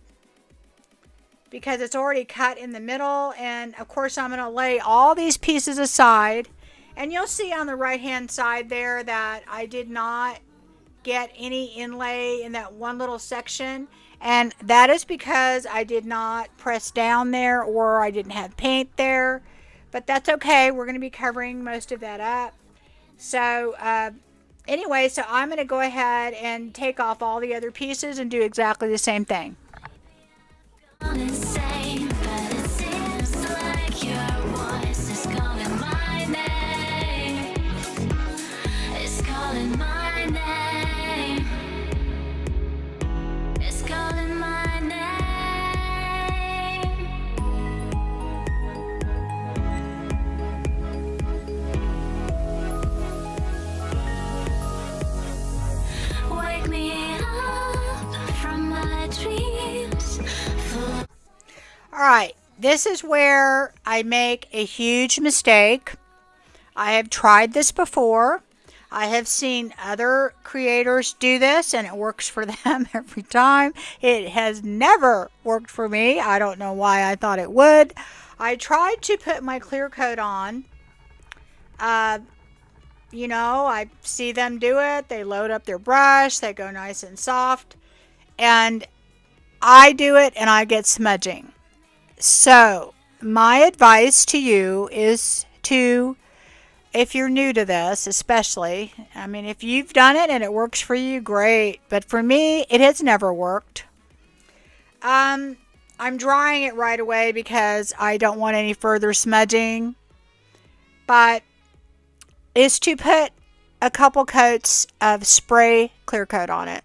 because it's already cut in the middle. And of course I'm going to lay all these pieces aside, and you'll see on the right hand side there that I did not get any inlay in that one little section, and that is because I did not press down there, or I didn't have paint there, but that's okay. We're going to be covering most of that up. So anyway, so I'm going to go ahead and take off all the other pieces and do exactly the same thing. Insane, but it seems like your voice is calling my name. It's calling my name. It's calling my name. Wake me up from my dreams. All right, this is where I make a huge mistake. I have tried this before. I have seen other creators do this, and it works for them every time. It has never worked for me. I don't know why I thought it would. I tried to put my clear coat on. You know, I see them do it. They load up their brush. They go nice and soft. And I do it, and I get smudging. So my advice to you is to, if you're new to this especially, I mean, if you've done it and it works for you, great. But for me, it has never worked. I'm drying it right away because I don't want any further smudging. But is to put a couple coats of spray clear coat on it.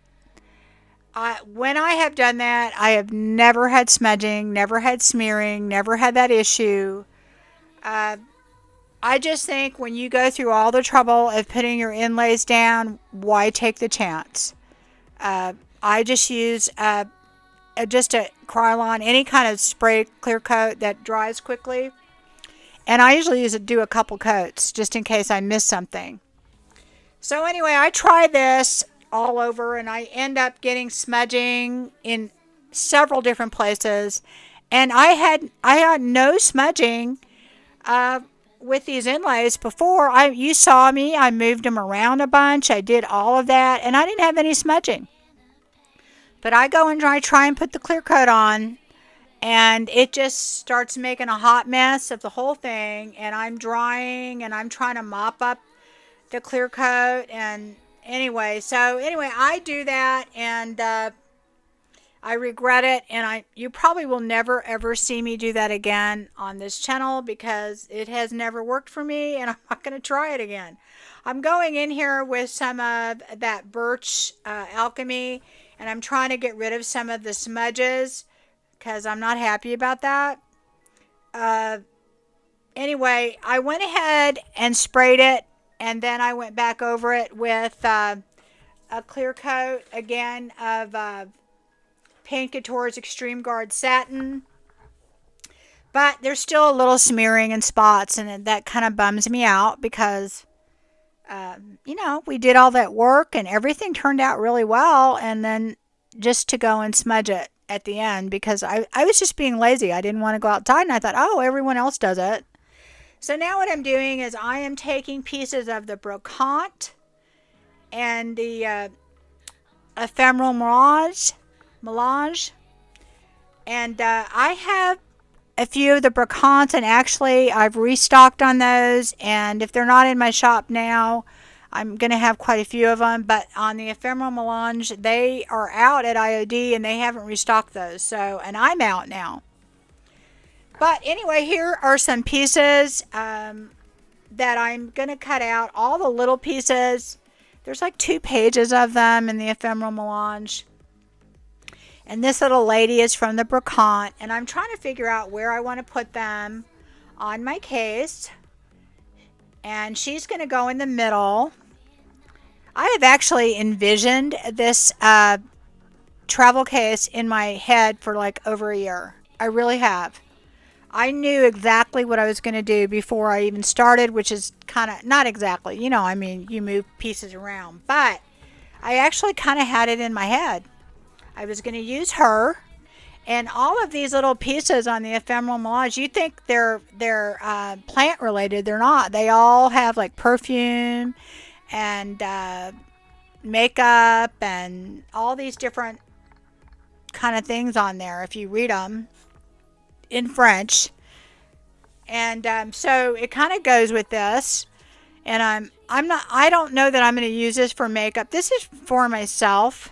When I have done that, I have never had smudging, never had smearing, never had that issue. I just think when you go through all the trouble of putting your inlays down, why take the chance? I just use just a Krylon, any kind of spray clear coat that dries quickly. And I usually do a couple coats just in case I miss something. So anyway, I try this all over, and I end up getting smudging in several different places. And I had no smudging with these inlays before. You saw me. I moved them around a bunch. I did all of that, and I didn't have any smudging. But I go and try and put the clear coat on, and it just starts making a hot mess of the whole thing. And I'm drying, and I'm trying to mop up the clear coat. And anyway, I do that, and I regret it, and you probably will never ever see me do that again on this channel, because it has never worked for me, and I'm not going to try it again. I'm going in here with some of that birch alchemy, and I'm trying to get rid of some of the smudges because I'm not happy about that. Anyway, I went ahead and sprayed it, and then I went back over it with a clear coat again of Paint Couture's Extreme Guard Satin. But there's still a little smearing and spots, and that kind of bums me out because, we did all that work and everything turned out really well, and then just to go and smudge it at the end because I was just being lazy. I didn't want to go outside, and I thought, oh, everyone else does it. So now what I'm doing is I am taking pieces of the brocante and the ephemeral melange, and I have a few of the brocante, and actually I've restocked on those, and if they're not in my shop now, I'm going to have quite a few of them. But on the ephemeral melange, they are out at IOD, and they haven't restocked those, so, and I'm out now. But anyway, here are some pieces. that I'm going to cut out all the little pieces. There's like 2 pages of them in the ephemeral melange. And this little lady is from the brocante, and I'm trying to figure out where I want to put them on my case. And she's going to go in the middle. I have actually envisioned this travel case in my head for like over a year. I really have. I knew exactly what I was going to do before I even started, which is kind of, not exactly, you know, I mean, you move pieces around, but I actually kind of had it in my head. I was going to use her, and all of these little pieces on the ephemeral melange, you think they're plant related. They're not. They all have like perfume and makeup and all these different kind of things on there if you read them in French. And so it kind of goes with this. And I don't know that I'm going to use this for makeup. This is for myself.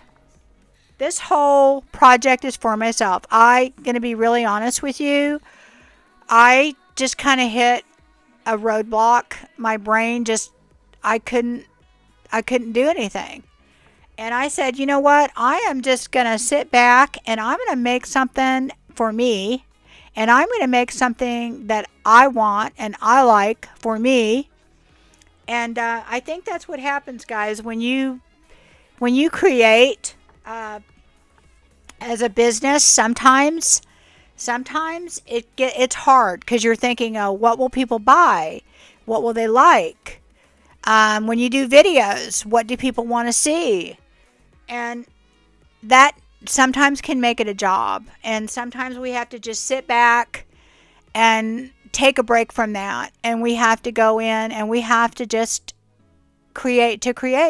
This whole project is for myself. I'm going to be really honest with you. I just kind of hit a roadblock. My brain just, I couldn't do anything. And I said, you know what? I am just going to sit back and I'm going to make something for me. And I'm going to make something that I want and I like for me. And I think that's what happens, guys, when you create as a business. Sometimes it's hard because you're thinking, oh, what will people buy? What will they like? When you do videos, what do people want to see? And that sometimes can make it a job. And sometimes we have to just sit back and take a break from that. And we have to go in and we have to just create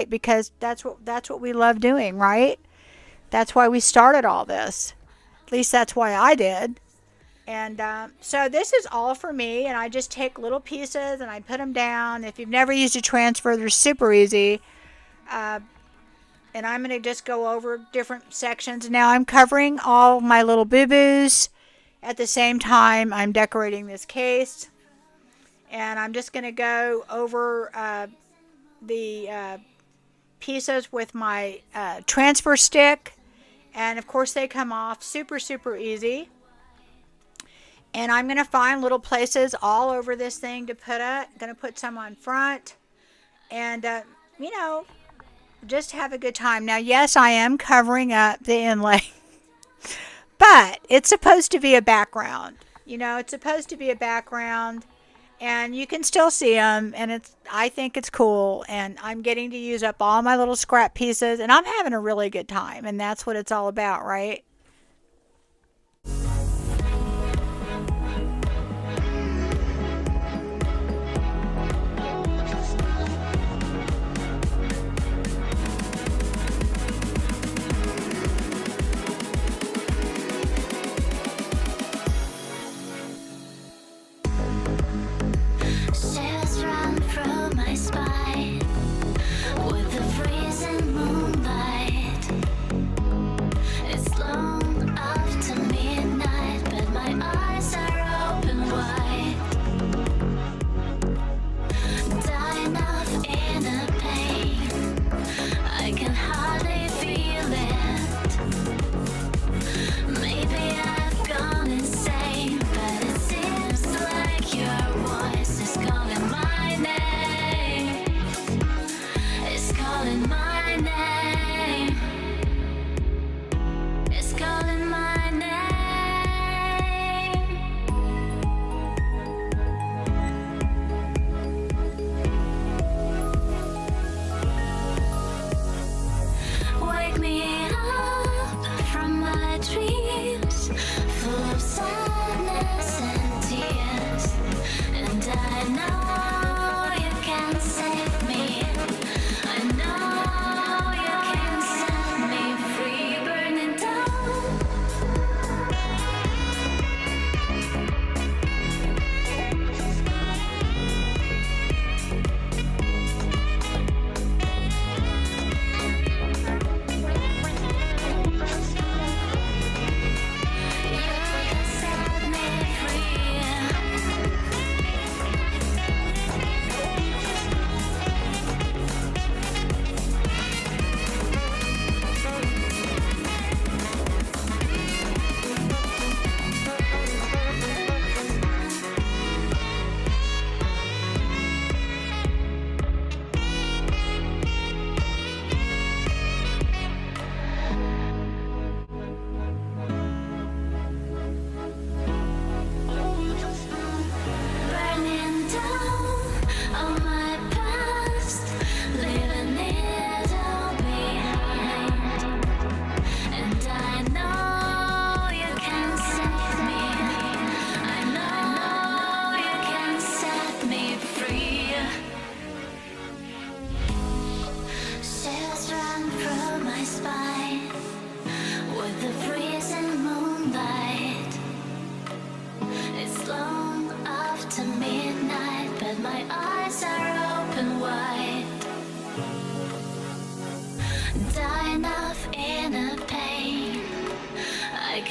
because that's what we love doing, right? That's why we started all this. At least that's why I did. And so this is all for me, and I just take little pieces and I put them down. If you've never used a transfer, they're super easy. And I'm going to just go over different sections. Now I'm covering all my little boo-boos. At the same time, I'm decorating this case. And I'm just going to go over the pieces with my transfer stick. And of course they come off super, super easy. And I'm going to find little places all over this thing to put it. I'm going to put some on front. And, just have a good time. Now, yes, I am covering up the inlay. But it's supposed to be a background. It's supposed to be a background. And you can still see them. And I think it's cool. And I'm getting to use up all my little scrap pieces. And I'm having a really good time. And that's what it's all about, right? Shivers run through my spine with the freezing moonlight. It's slow.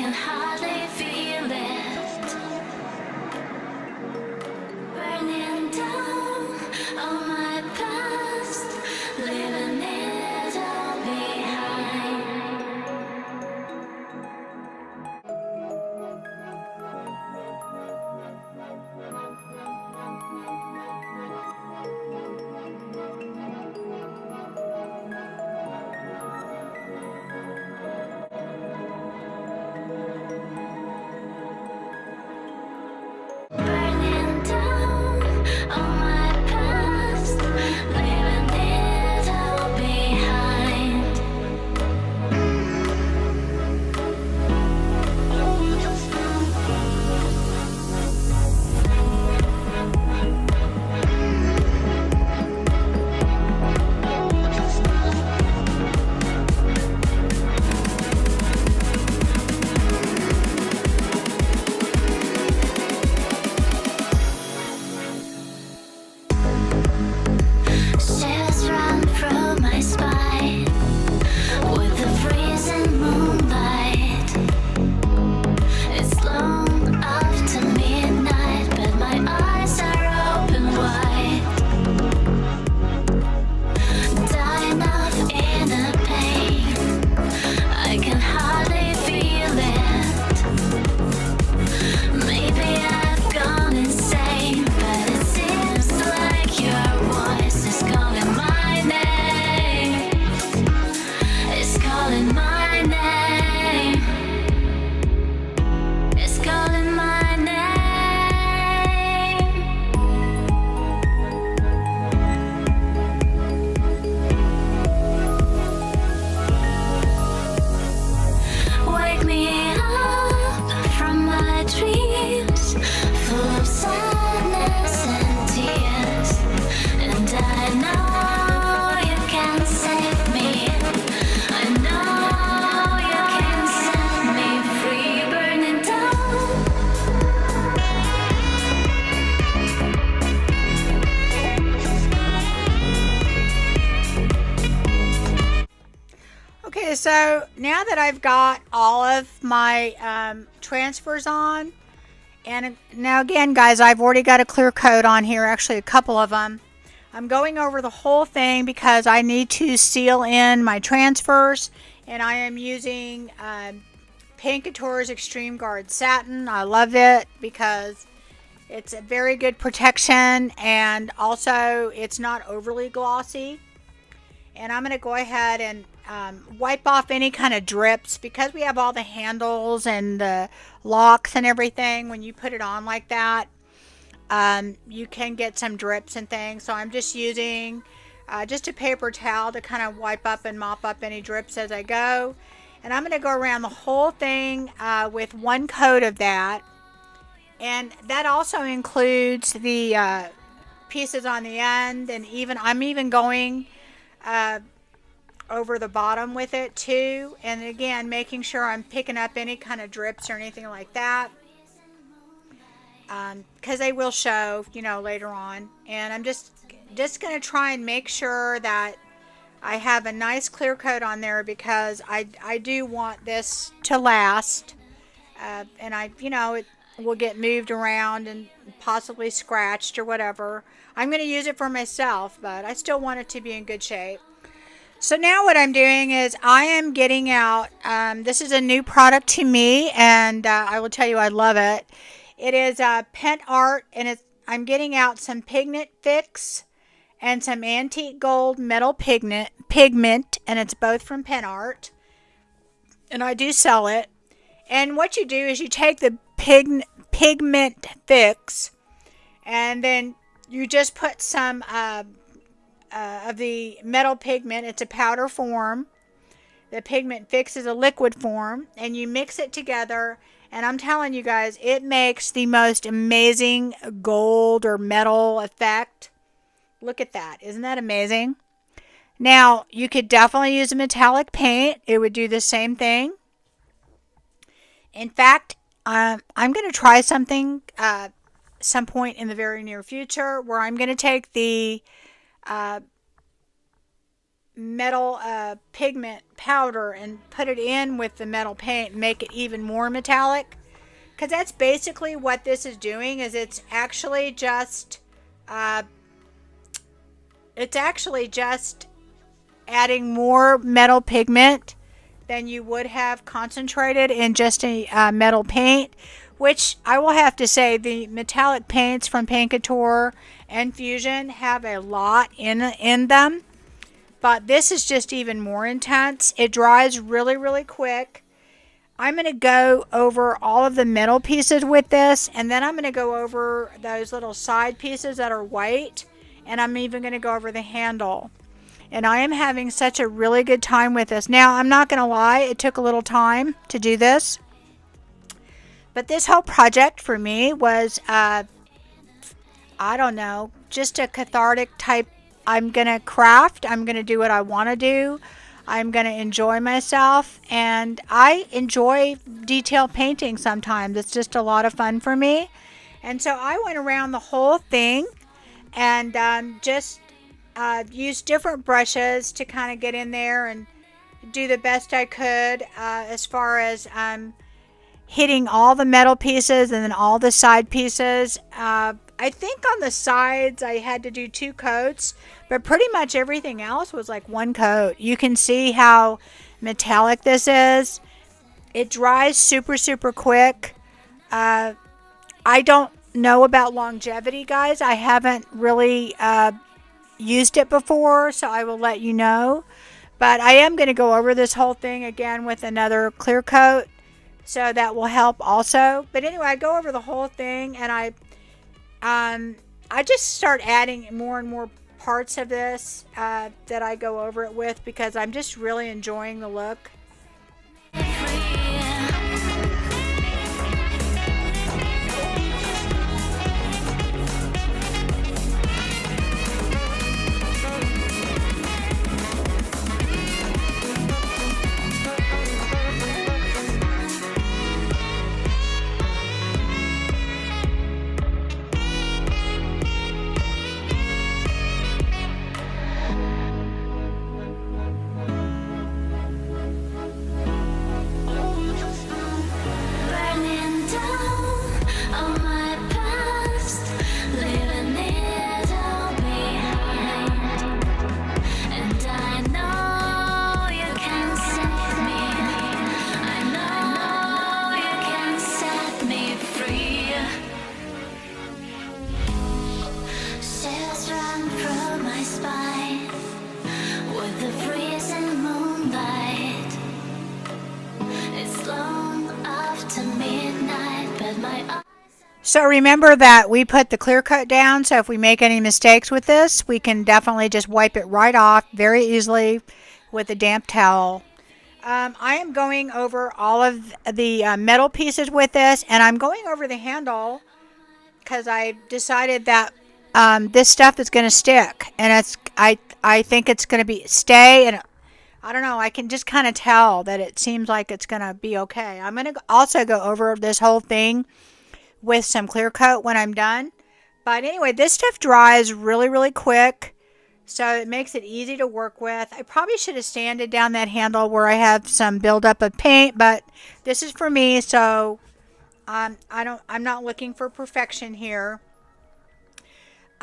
can hardly feel it. Burning down all my past, leaving it all behind. Burning down all my past, leaving it all behind. Shivers run through my spine with the freezing moonlight. It's long after midnight, but my eyes are open wide. Dying of inner pain, I can hardly feel it. Maybe I've gone insane, but it seems like your voice is calling my name. It's calling my name. It's calling my name. Wake me up from my dreams, full of sadness and tears. And I know you can save me. I know you can set me free. Burning down. Okay, so now that I've got all of my transfers on, and now again, guys, I've already got a clear coat on here, actually a couple of them. I'm going over the whole thing because I need to seal in my transfers, and I am using Pink Couture's Extreme Guard Satin. I love it because it's a very good protection, and also it's not overly glossy. And I'm going to go ahead and wipe off any kind of drips because we have all the handles and the locks and everything. When you put it on like that, you can get some drips and things. So I'm just using just a paper towel to kind of wipe up and mop up any drips as I go. And I'm going to go around the whole thing with one coat of that. And that also includes the pieces on the end, and I'm even going over the bottom with it too. And again, making sure I'm picking up any kind of drips or anything like that, because they will show, later on. And I'm just going to try and make sure that I have a nice clear coat on there because I do want this to last. And it will get moved around and possibly scratched or whatever. I'm going to use it for myself, but I still want it to be in good shape. So now what I'm doing is I am getting out, this is a new product to me, and I will tell you I love it. It is Pent Art, and I'm getting out some Pigment Fix and some Antique Gold Metal Pigment, and it's both from Pent Art, and I do sell it. And what you do is you take the Pigment Fix, and then you just put some of the metal pigment. It's a powder form. The Pigment Fix is a liquid form, and you mix it together, and I'm telling you guys, it makes the most amazing gold or metal effect. Look at that. Isn't that amazing? Now, you could definitely use a metallic paint. It would do the same thing. In fact, I'm going to try something some point in the very near future where I'm going to take the metal pigment powder and put it in with the metal paint and make it even more metallic, because that's basically what this is doing. Is it's actually just adding more metal pigment than you would have concentrated in just a metal paint, which I will have to say the metallic paints from Paint Couture and Fusion have a lot in them, but this is just even more intense. It dries really, really quick. I'm going to go over all of the metal pieces with this, and then I'm going to go over those little side pieces that are white, and I'm even going to go over the handle. And I am having such a really good time with this. Now, I'm not going to lie, it took a little time to do this. But this whole project for me was, I don't know, just a cathartic type. I'm going to craft. I'm going to do what I want to do. I'm going to enjoy myself. And I enjoy detail painting sometimes. It's just a lot of fun for me. And so I went around the whole thing and just used different brushes to kind of get in there and do the best I could as far as hitting all the metal pieces and then all the side pieces. I think on the sides I had to do 2 coats, but pretty much everything else was like 1 coat. You can see how metallic this is. It dries super, super quick. I don't know about longevity, guys. I haven't really used it before, so I will let you know. But I am going to go over this whole thing again with another clear coat, so that will help also. But anyway, I go over the whole thing, and I just start adding more and more parts of this that I go over it with, because I'm just really enjoying the look. Burning down all my past, leaving it all behind. And I know you can save me. I know you can set me free. Shivers run through my spine with the freezing moonlight. It's long after midnight, but my eyes. So remember that we put the clear coat down, so if we make any mistakes with this, we can definitely just wipe it right off very easily with a damp towel. I am going over all of the metal pieces with this, and I'm going over the handle because I decided that this stuff is going to stick, and I think it's going to stay, and I don't know, I can just kind of tell that it seems like it's going to be okay. I'm going to also go over this whole thing with some clear coat when I'm done. But anyway, this stuff dries really, really quick, so it makes it easy to work with. I probably should have sanded down that handle where I have some buildup of paint, but this is for me, so I'm not looking for perfection here.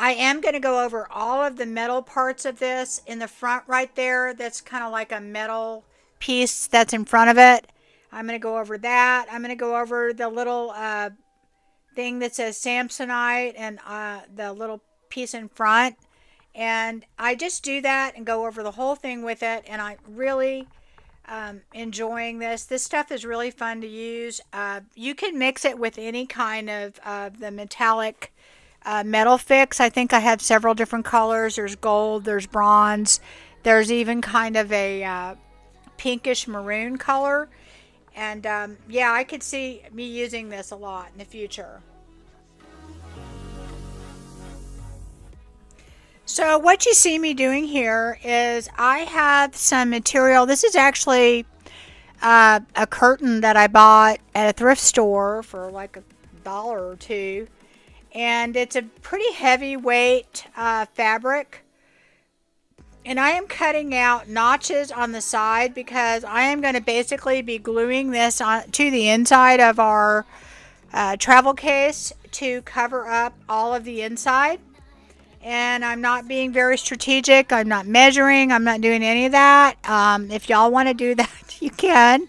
I am going to go over all of the metal parts of this in the front right there. That's kind of like a metal piece that's in front of it. I'm going to go over that. I'm going to go over the little thing that says Samsonite and the little piece in front. And I just do that and go over the whole thing with it. And I'm really enjoying this. This stuff is really fun to use. You can mix it with any kind of the metallic metal fix. I think I have several different colors. There's gold, there's bronze, there's even kind of a pinkish maroon color. And yeah, I could see me using this a lot in the future. So what you see me doing here is I have some material. This is actually a curtain that I bought at a thrift store for like $1 or $2. And it's a pretty heavyweight fabric. And I am cutting out notches on the side because I am going to basically be gluing this on to the inside of our travel case to cover up all of the inside. And I'm not being very strategic. I'm not measuring. I'm not doing any of that. If y'all want to do that, you can.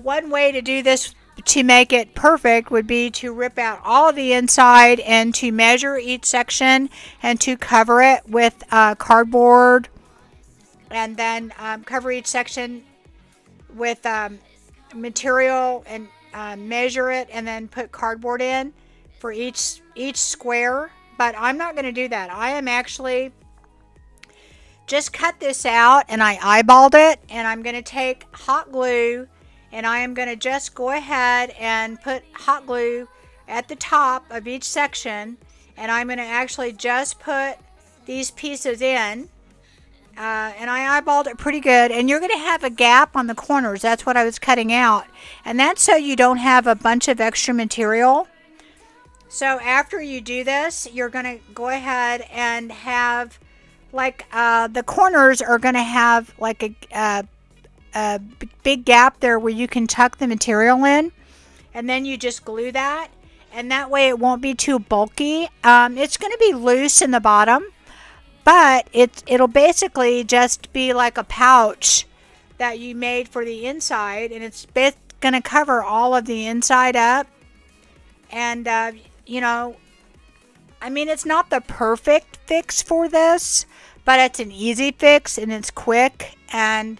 One way to do this to make it perfect would be to rip out all of the inside and to measure each section and to cover it with cardboard, and then cover each section with material and measure it, and then put cardboard in for each square. But I'm not going to do that. I am actually just cut this out, and I eyeballed it, and I'm going to take hot glue, and I am going to just go ahead and put hot glue at the top of each section, and I'm going to actually just put these pieces in, and I eyeballed it pretty good. And you're going to have a gap on the corners. That's what I was cutting out, and that's so you don't have a bunch of extra material. So after you do this, you're going to go ahead and have like the corners are going to have like a big gap there where you can tuck the material in, and then you just glue that, and that way it won't be too bulky. It's going to be loose in the bottom, but it'll basically just be like a pouch that you made for the inside, and it's going to cover all of the inside up. And you know, I mean, it's not the perfect fix for this, but it's an easy fix and it's quick, and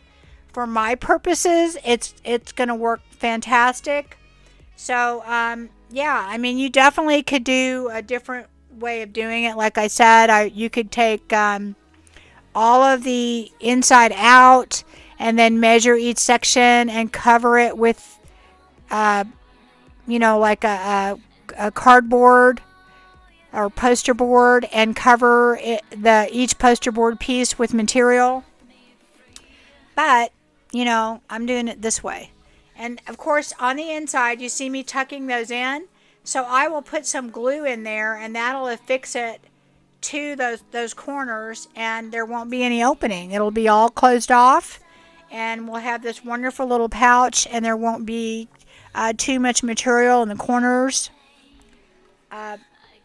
for my purposes it's going to work fantastic. So yeah, I mean, you definitely could do a different way of doing it. Like I said, you could take all of the inside out and then measure each section and cover it with you know, like a cardboard or poster board, and cover each poster board piece with material. But you know, I'm doing it this way, and of course on the inside you see me tucking those in, so I will put some glue in there, and that'll affix it to those corners, and there won't be any opening. It'll be all closed off, and we'll have this wonderful little pouch, and there won't be too much material in the corners.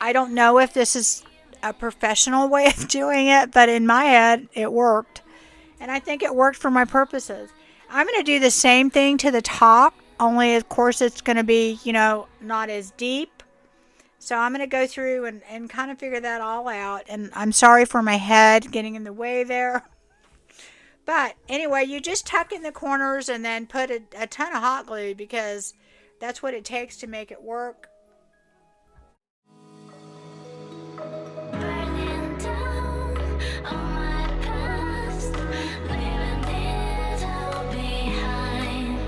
I don't know if this is a professional way of doing it, but in my head it worked, and I think it worked for my purposes. I'm going to do the same thing to the top, only of course it's going to be, you know, not as deep. So I'm going to go through and kind of figure that all out, and I'm sorry for my head getting in the way there. But anyway, you just tuck in the corners and then put a ton of hot glue, because that's what it takes to make it work. Burning down all my past, leaving it all behind.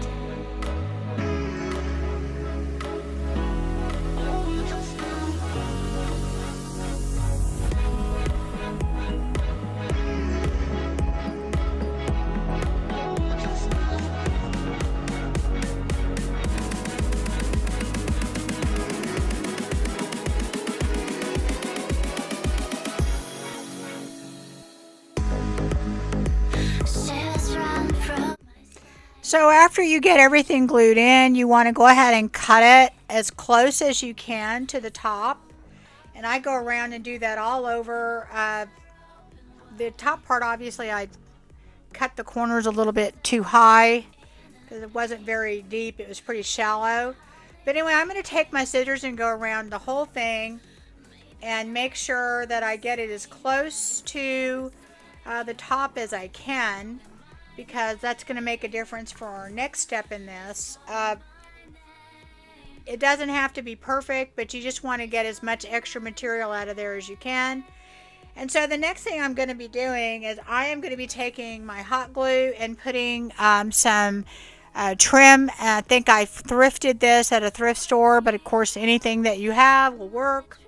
Shivers run from So after you get everything glued in, you want to go ahead and cut it as close as you can to the top. And I go around and do that all over. The top part, obviously, I cut the corners a little bit too high because it wasn't very deep. It was pretty shallow. But anyway, I'm going to take my scissors and go around the whole thing and make sure that I get it as close to the top as I can, because that's going to make a difference for our next step in this. It doesn't have to be perfect, but you just want to get as much extra material out of there as you can. And so the next thing I'm going to be doing is I am going to be taking my hot glue and putting some trim. I think I thrifted this at a thrift store, but of course anything that you have will work.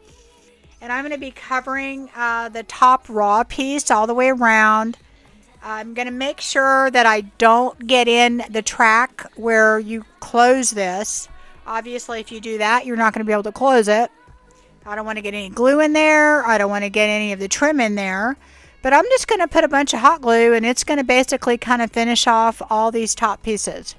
And I'm going to be covering the top raw piece all the way around. I'm going to make sure that I don't get in the track where you close this. Obviously, if you do that, you're not going to be able to close it. I don't want to get any glue in there. I don't want to get any of the trim in there. But I'm just going to put a bunch of hot glue, and it's going to basically kind of finish off all these top pieces.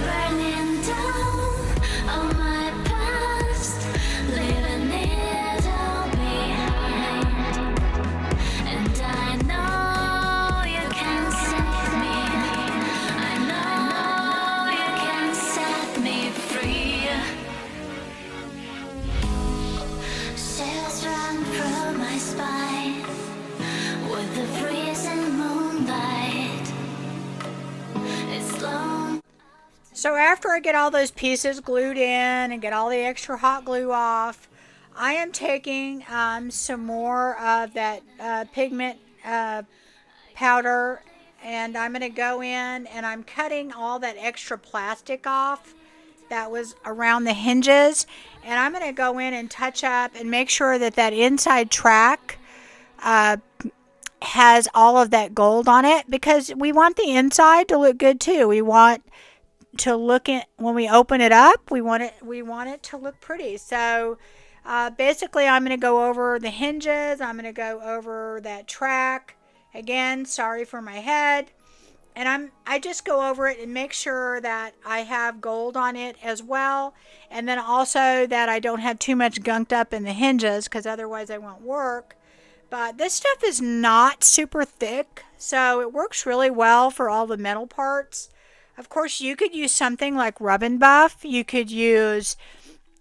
Burning down all my past, leaving it all behind. And I know you can save me. I know you can set me free. Shivers run through my spine with the freezing moonlight. It's long. So after I get all those pieces glued in and get all the extra hot glue off, I am taking some more of that pigment powder, and I'm going to go in and I'm cutting all that extra plastic off that was around the hinges, and I'm going to go in and touch up and make sure that that inside track has all of that gold on it, because we want the inside to look good too. We want to look at, when we open it up, we want it to look pretty. So basically I'm going to go over the hinges, I'm going to go over that track again, sorry for my head, and I just go over it and make sure that I have gold on it as well, and then also that I don't have too much gunked up in the hinges, because otherwise they won't work. But this stuff is not super thick, so it works really well for all the metal parts. Of course, you could use something like Rub and Buff. You could use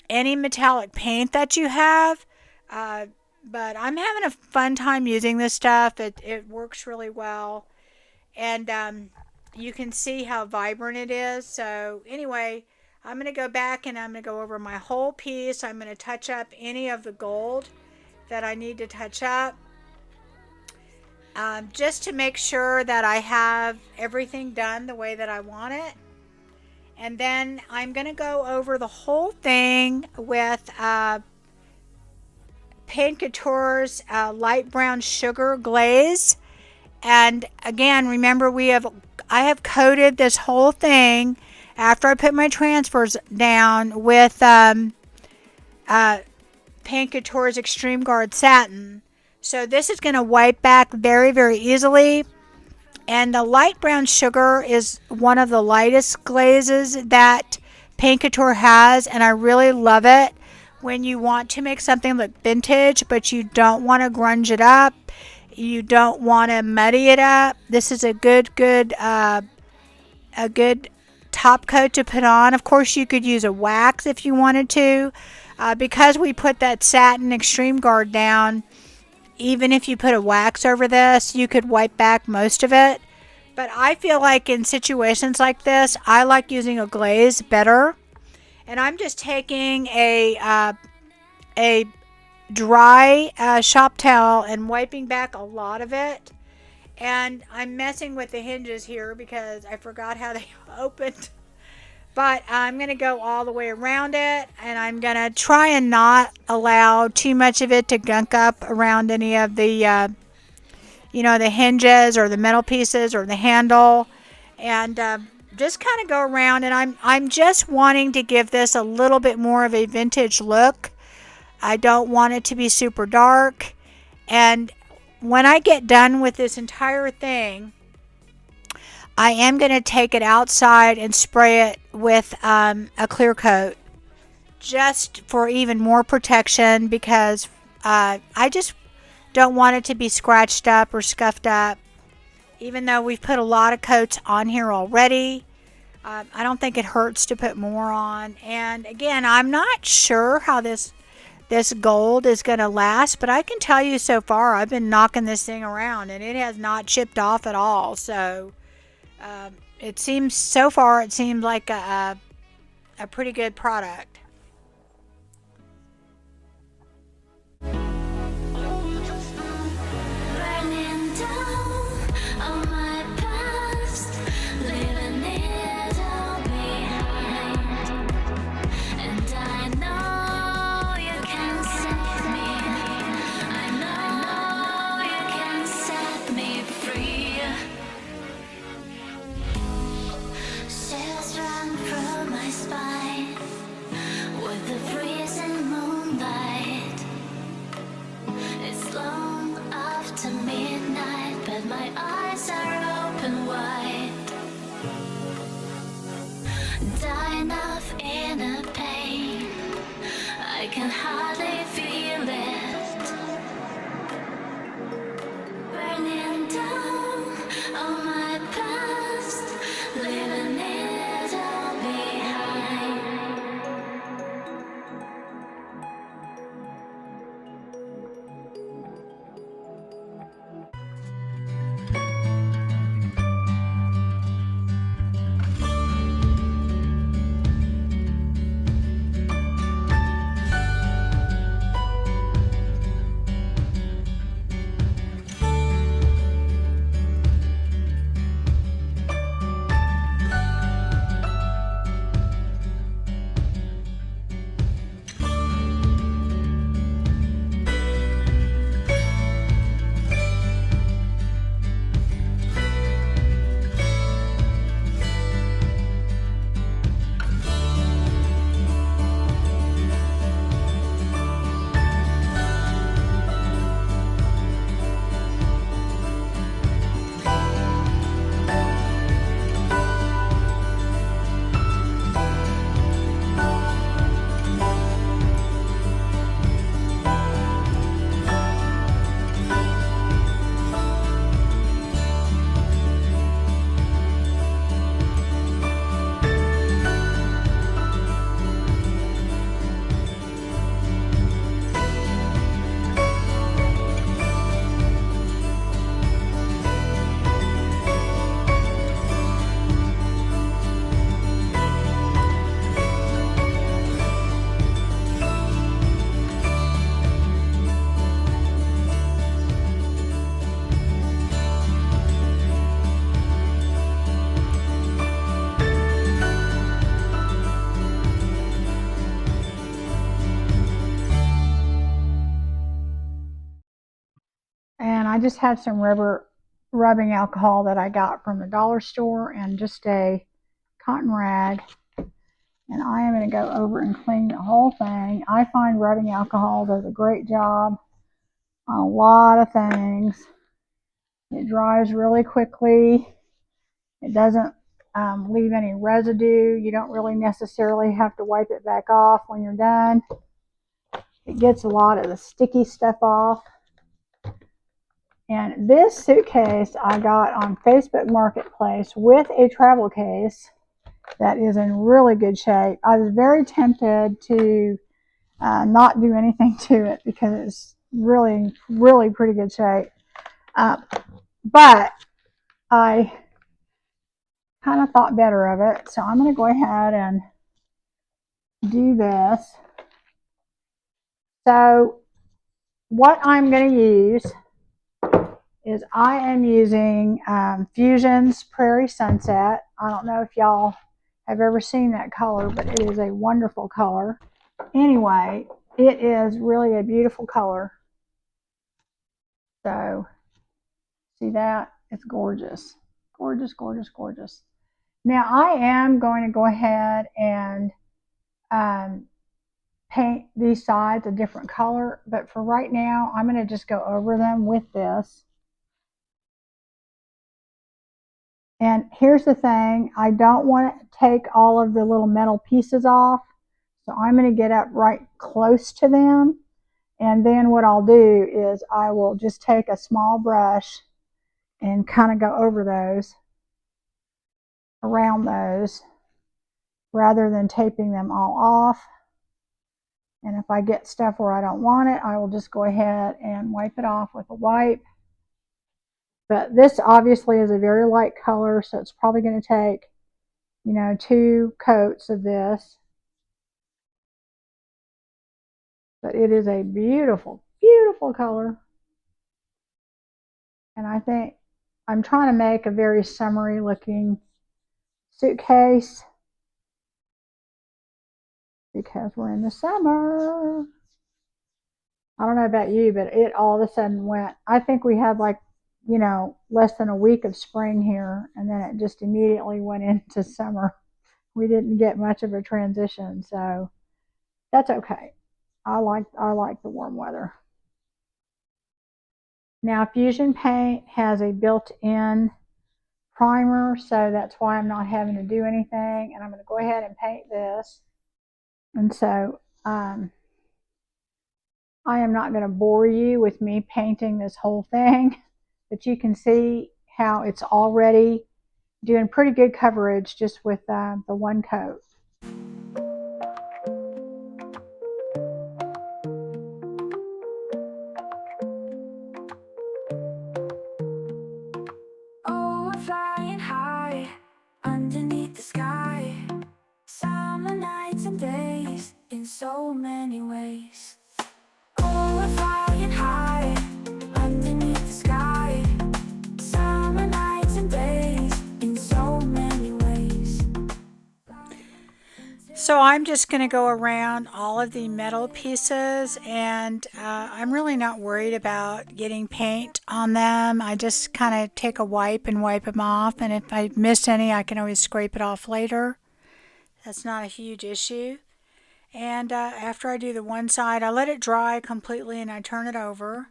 any metallic paint that you have. But I'm having a fun time using this stuff. It works really well. And you can see how vibrant it is. So anyway, I'm going to go back and I'm going to go over my whole piece. I'm going to touch up any of the gold that I need to touch up. Just to make sure that I have everything done the way that I want it. And then I'm going to go over the whole thing with Paint Couture's light brown sugar glaze. And again, remember I have coated this whole thing after I put my transfers down with Paint Couture's Extreme Guard Satin. So this is going to wipe back very, very easily. And the light brown sugar is one of the lightest glazes that Paint Couture has, and I really love it when you want to make something look vintage, but you don't want to grunge it up. You don't want to muddy it up. This is a good top coat to put on. Of course, you could use a wax if you wanted to. Because we put that satin Extreme Guard down, even if you put a wax over this, you could wipe back most of it. But I feel like in situations like this, I like using a glaze better. And I'm just taking a dry shop towel and wiping back a lot of it. And I'm messing with the hinges here because I forgot how they opened. But I'm going to go all the way around it, and I'm going to try and not allow too much of it to gunk up around any of the, the hinges or the metal pieces or the handle. And just kind of go around, and I'm just wanting to give this a little bit more of a vintage look. I don't want it to be super dark. And when I get done with this entire thing, I am going to take it outside and spray it with a clear coat, just for even more protection, because I just don't want it to be scratched up or scuffed up. Even though we've put a lot of coats on here already, I don't think it hurts to put more on. And again, I'm not sure how this gold is going to last, but I can tell you so far I've been knocking this thing around and it has not chipped off at all. So it seems, so far, it seems like a pretty good product. Burning down on my past, leaving it all behind. And I know you can save me. I know you can set me free. Chills run through my spine with the freezing moonlight. It's long after midnight, but my eyes are open wide. Dying of inner pain, I can hardly feel it. Burning down on my past, leaving it all behind. And I just have some rubber rubbing alcohol that I got from the dollar store and just a cotton rag. And I am going to go over and clean the whole thing. I find rubbing alcohol does a great job on a lot of things. It dries really quickly. It doesn't leave any residue. You don't really necessarily have to wipe it back off when you're done. It gets a lot of the sticky stuff off. And this suitcase I got on Facebook Marketplace with a travel case that is in really good shape. I was very tempted to not do anything to it because it's really, really pretty good shape. But I kind of thought better of it. So I'm going to go ahead and do this. So what I'm going to use is I am using Fusion's Prairie Sunset. I don't know if y'all have ever seen that color, but it is a wonderful color. Anyway, it is really a beautiful color. So, see that? It's gorgeous. Gorgeous, gorgeous, gorgeous. Now, I am going to go ahead and paint these sides a different color, but for right now, I'm going to just go over them with this. And here's the thing, I don't want to take all of the little metal pieces off, so I'm going to get up right close to them, and then what I'll do is I will just take a small brush and kind of go over those, around those, rather than taping them all off. And if I get stuff where I don't want it, I will just go ahead and wipe it off with a wipe. But this obviously is a very light color, so it's probably going to take, 2 coats of this. But it is a beautiful, beautiful color. And I think I'm trying to make a very summery looking suitcase because we're in the summer. I don't know about you, but it all of a sudden went. I think we had like, less than a week of spring here, and then it just immediately went into summer. We didn't get much of a transition, so that's okay. I like the warm weather. Now, Fusion Paint has a built-in primer, so that's why I'm not having to do anything. And I'm going to go ahead and paint this. And so I am not going to bore you with me painting this whole thing, but you can see how it's already doing pretty good coverage just with the one coat. Oh, we're flying high underneath the sky. Summer nights and days in so many ways. Oh, we're flying high underneath the sky. Summer nights and days in so many ways. So I'm just going to go around all of the metal pieces, and I'm really not worried about getting paint on them. I just kind of take a wipe and wipe them off, and if I miss any, I can always scrape it off later. That's not a huge issue. And after I do the one side, I let it dry completely and I turn it over.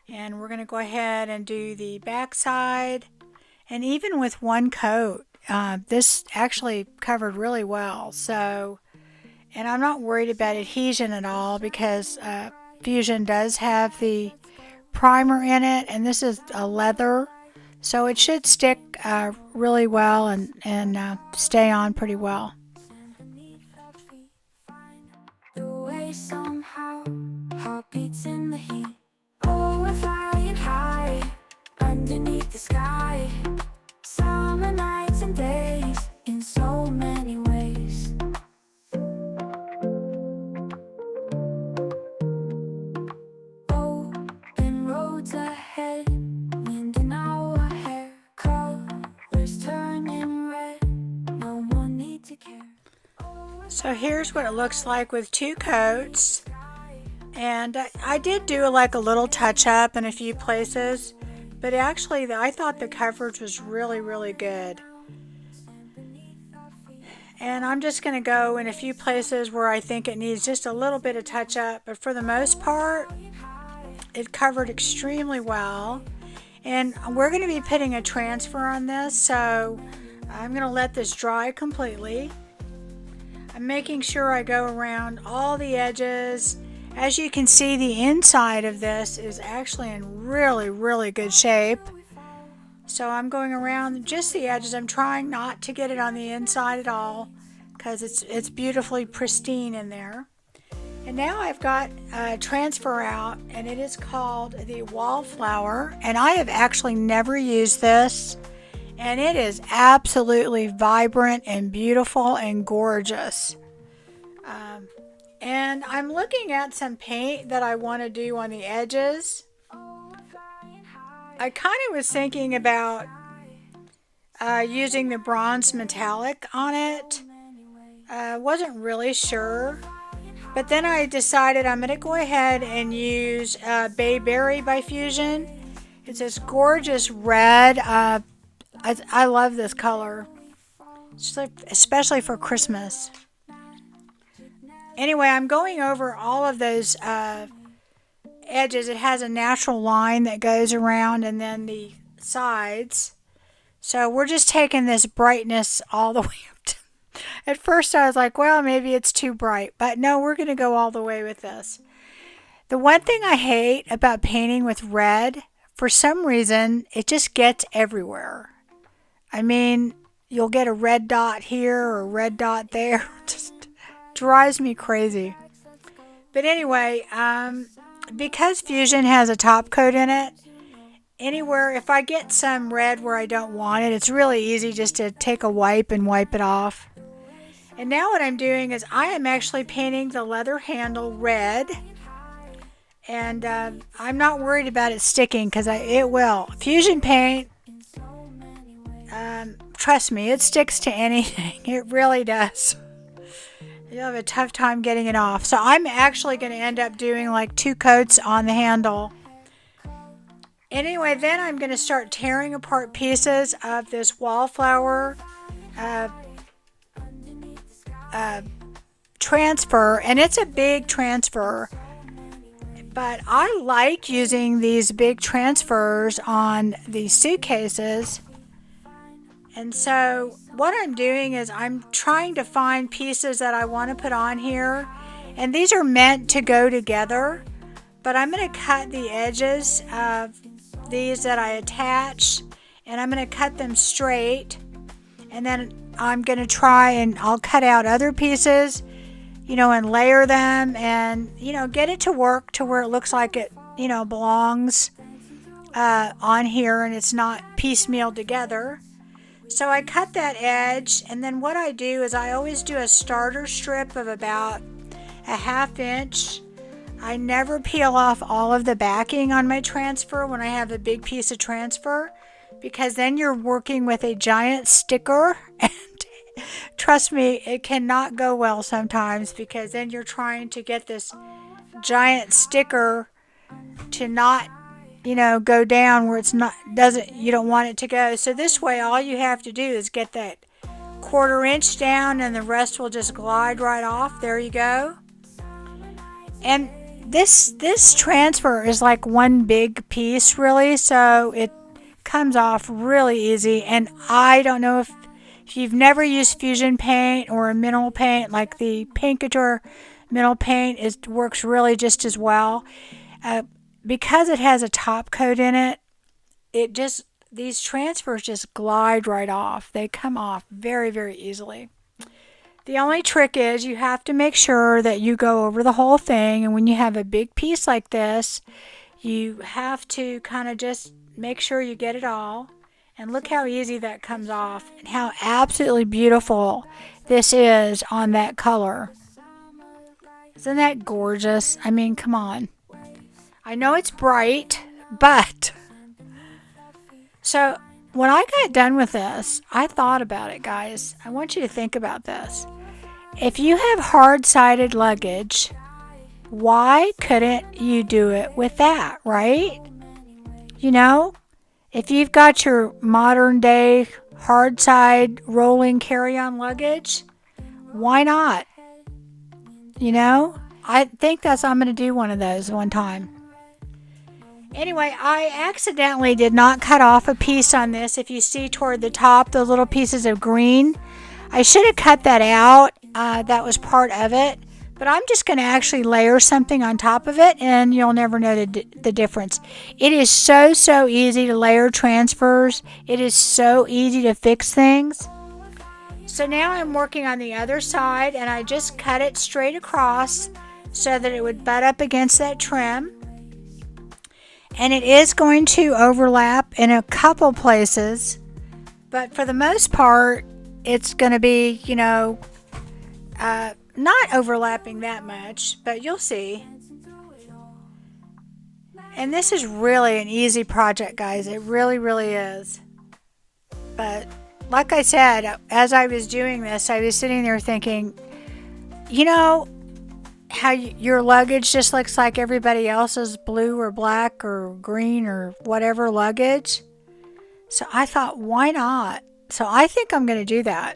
And we're going to go ahead and do the back side. And even with one coat, this actually covered really well. So, and I'm not worried about adhesion at all because Fusion does have the primer in it, and this is a leather, so it should stick really well and stay on pretty well. The way somehow heartbeats in the heat. Oh, we're flying high underneath the sky. Summer nights and days in so many ways. Open roads ahead, wind in our hair, colors turning red, no more need to care. So here's what it looks like with 2 coats. And I did do like a little touch up in a few places, but actually I thought the coverage was really, really good. And I'm just going to go in a few places where I think it needs just a little bit of touch up, but for the most part, it covered extremely well. And we're going to be putting a transfer on this, so I'm going to let this dry completely. I'm making sure I go around all the edges. As you can see, the inside of this is actually in really, really good shape. So I'm going around just the edges. I'm trying not to get it on the inside at all because it's beautifully pristine in there. And now I've got a transfer out, and it is called the Wallflower, and I have actually never used this, and it is absolutely vibrant and beautiful and gorgeous. And I'm looking at some paint that I want to do on the edges. I kind of was thinking about using the bronze metallic on it. Wasn't really sure. But then I decided I'm going to go ahead and use Bayberry by Fusion. It's this gorgeous red. I love this color, especially for Christmas. Anyway, I'm going over all of those edges. It has a natural line that goes around and then the sides. So we're just taking this brightness all the way up to... At first I was like, well, maybe it's too bright. But no, we're going to go all the way with this. The one thing I hate about painting with red, for some reason, it just gets everywhere. I mean, you'll get a red dot here or a red dot there. Just drives me crazy. But anyway, because Fusion has a top coat in it, anywhere, if I get some red where I don't want it, it's really easy just to take a wipe and wipe it off. And now what I'm doing is I am actually painting the leather handle red. And I'm not worried about it sticking because it will. Fusion paint, trust me, it sticks to anything. It really does. You'll have a tough time getting it off. So I'm actually going to end up doing like 2 coats on the handle. Anyway, then I'm going to start tearing apart pieces of this wallflower transfer. And it's a big transfer. But I like using these big transfers on these suitcases. And so what I'm doing is I'm trying to find pieces that I want to put on here. And these are meant to go together. But I'm going to cut the edges of these that I attach. And I'm going to cut them straight. And then I'm going to try and I'll cut out other pieces, and layer them and, get it to work to where it looks like it, belongs on here and it's not piecemeal together. So I cut that edge, and then what I do is I always do a starter strip of about a 1/2 inch. I never peel off all of the backing on my transfer when I have a big piece of transfer, because then you're working with a giant sticker, and trust me, it cannot go well sometimes, because then you're trying to get this giant sticker to not go down where you don't want it to go. So this way all you have to do is get that 1/4 inch down and the rest will just glide right off. There you go. And this transfer is like one big piece really, so it comes off really easy. And I don't know if you've never used fusion paint or a mineral paint, like the Pink Couture mineral paint works really just as well. Because it has a top coat in it, these transfers just glide right off. They come off very, very easily. The only trick is you have to make sure that you go over the whole thing, and when you have a big piece like this, you have to kind of just make sure you get it all. And look how easy that comes off and how absolutely beautiful this is on that color. Isn't that gorgeous? I mean, come on. I know it's bright, but... So, when I got done with this, I thought about it, guys. I want you to think about this. If you have hard-sided luggage, why couldn't you do it with that, right? If you've got your modern day hard side rolling carry-on luggage, why not? I think I'm going to do one of those one time. Anyway, I accidentally did not cut off a piece on this. If you see toward the top, those little pieces of green, I should have cut that out. That was part of it. But I'm just going to actually layer something on top of it, and you'll never know the difference. It is so, so easy to layer transfers. It is so easy to fix things. So now I'm working on the other side, and I just cut it straight across so that it would butt up against that trim. And it is going to overlap in a couple places, but for the most part, it's going to be, not overlapping that much, but you'll see. And this is really an easy project, guys. It really, really is. But like I said, as I was doing this, I was sitting there thinking, how your luggage just looks like everybody else's blue or black or green or whatever luggage. So I thought, why not? So I think I'm going to do that.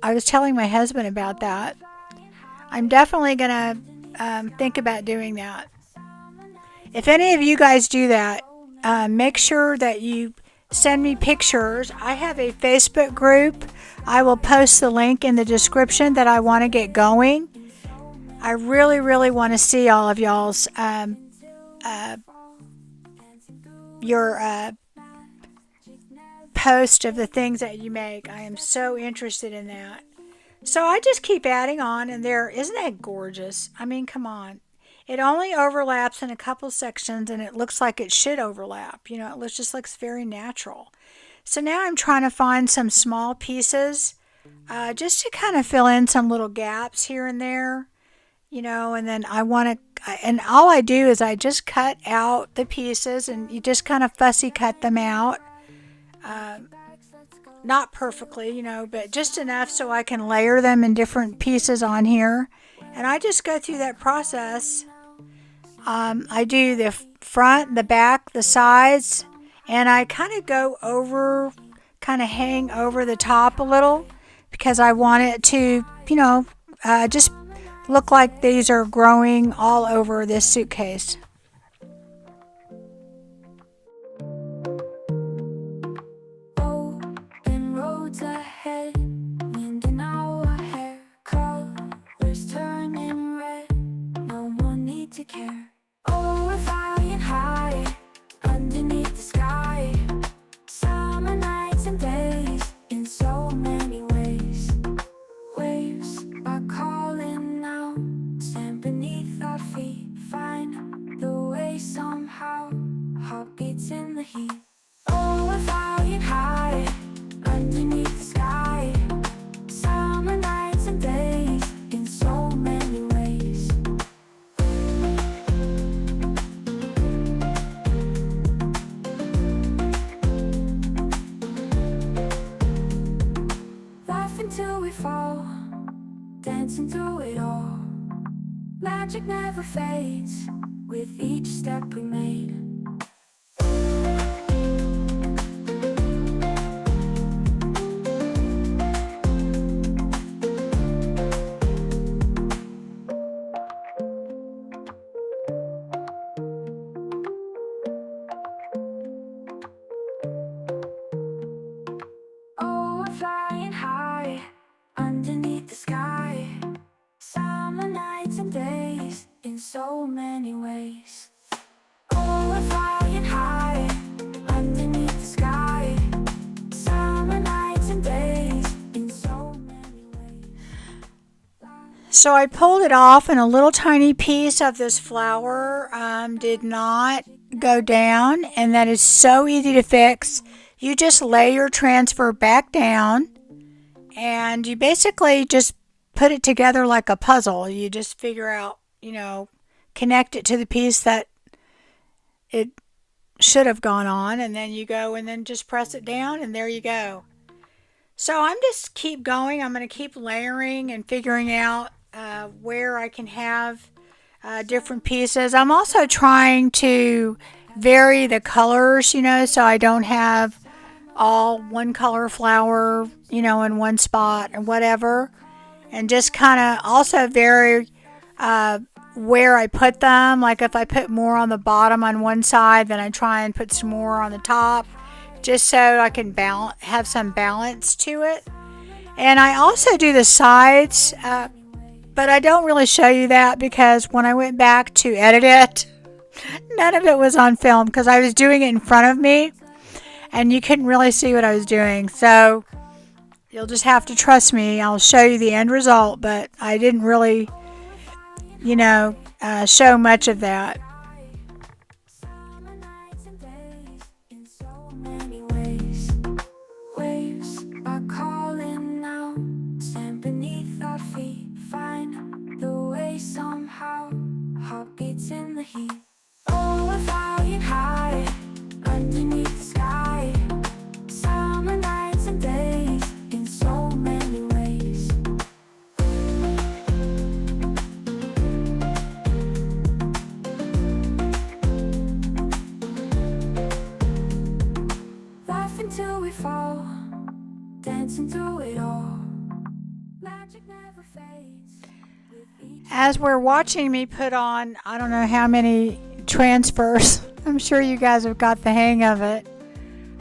I was telling my husband about that. I'm definitely going to think about doing that. If any of you guys do that, make sure that you send me pictures. I have a Facebook group. I will post the link in the description that I want to get going. I really, really want to see all of y'all's your post of the things that you make. I am so interested in that. So I just keep adding on, and isn't that gorgeous? I mean, come on. It only overlaps in a couple sections and it looks like it should overlap. You know, it just looks very natural. So now I'm trying to find some small pieces just to kind of fill in some little gaps here and there. You know, and then I want to, and all I do is I just cut out the pieces and you just kind of fussy cut them out. Not perfectly, you know, but just enough so I can layer them in different pieces on here. And I just go through that process. I do the front, the back, the sides, and I kind of go over, kind of hang over the top a little because I want it to, you know, just look like these are growing all over this suitcase. Open roads ahead, wind in our hair, colors turning red, no more need to care. Oh, we're flying high, underneath the sky, summer nights and days, in so many ways. Waves are calling now, stand beneath our feet, find the way somehow, heartbeats in the heat. Oh, we're flying high, underneath the sky, summer nights and days, in so many ways. Laughing till we fall, dancing through it all. Magic never fades with each step we made. Oh, we're flying high, underneath the sky, summer nights and days, in so many ways. Oh, we're flying high, underneath the sky, summer nights and days, in so many ways. So I pulled it off and a little tiny piece of this flower did not go down, and that is so easy to fix. You just lay your transfer back down and you basically just put it together like a puzzle. You just figure out, you know, connect it to the piece that it should have gone on, and then you go and then just press it down and there you go. So I'm just keep going. I'm going to keep layering and figuring out where I can have different pieces. I'm also trying to vary the colors, you know, so I don't have all one color flower, you know, in one spot or whatever. And just kind of also vary where I put them. Like if I put more on the bottom on one side, then I try and put some more on the top, just so I can have some balance to it. And I also do the sides, but I don't really show you that because when I went back to edit it, none of it was on film because I was doing it in front of me and you couldn't really see what I was doing. So you'll just have to trust me. I'll show you the end result, but I didn't really, you know, show much of that. Summer nights and days, in so many ways. Waves are calling now, stand beneath our feet, find the way somehow, heartbeats in the heat. Oh, we're flying high, underneath the sky, summer nights and days, in so many ways. Laughing till we fall, dancing through it all. Magic never fades with each. As we're watching me put on, I don't know how many transfers, I'm sure you guys have got the hang of it.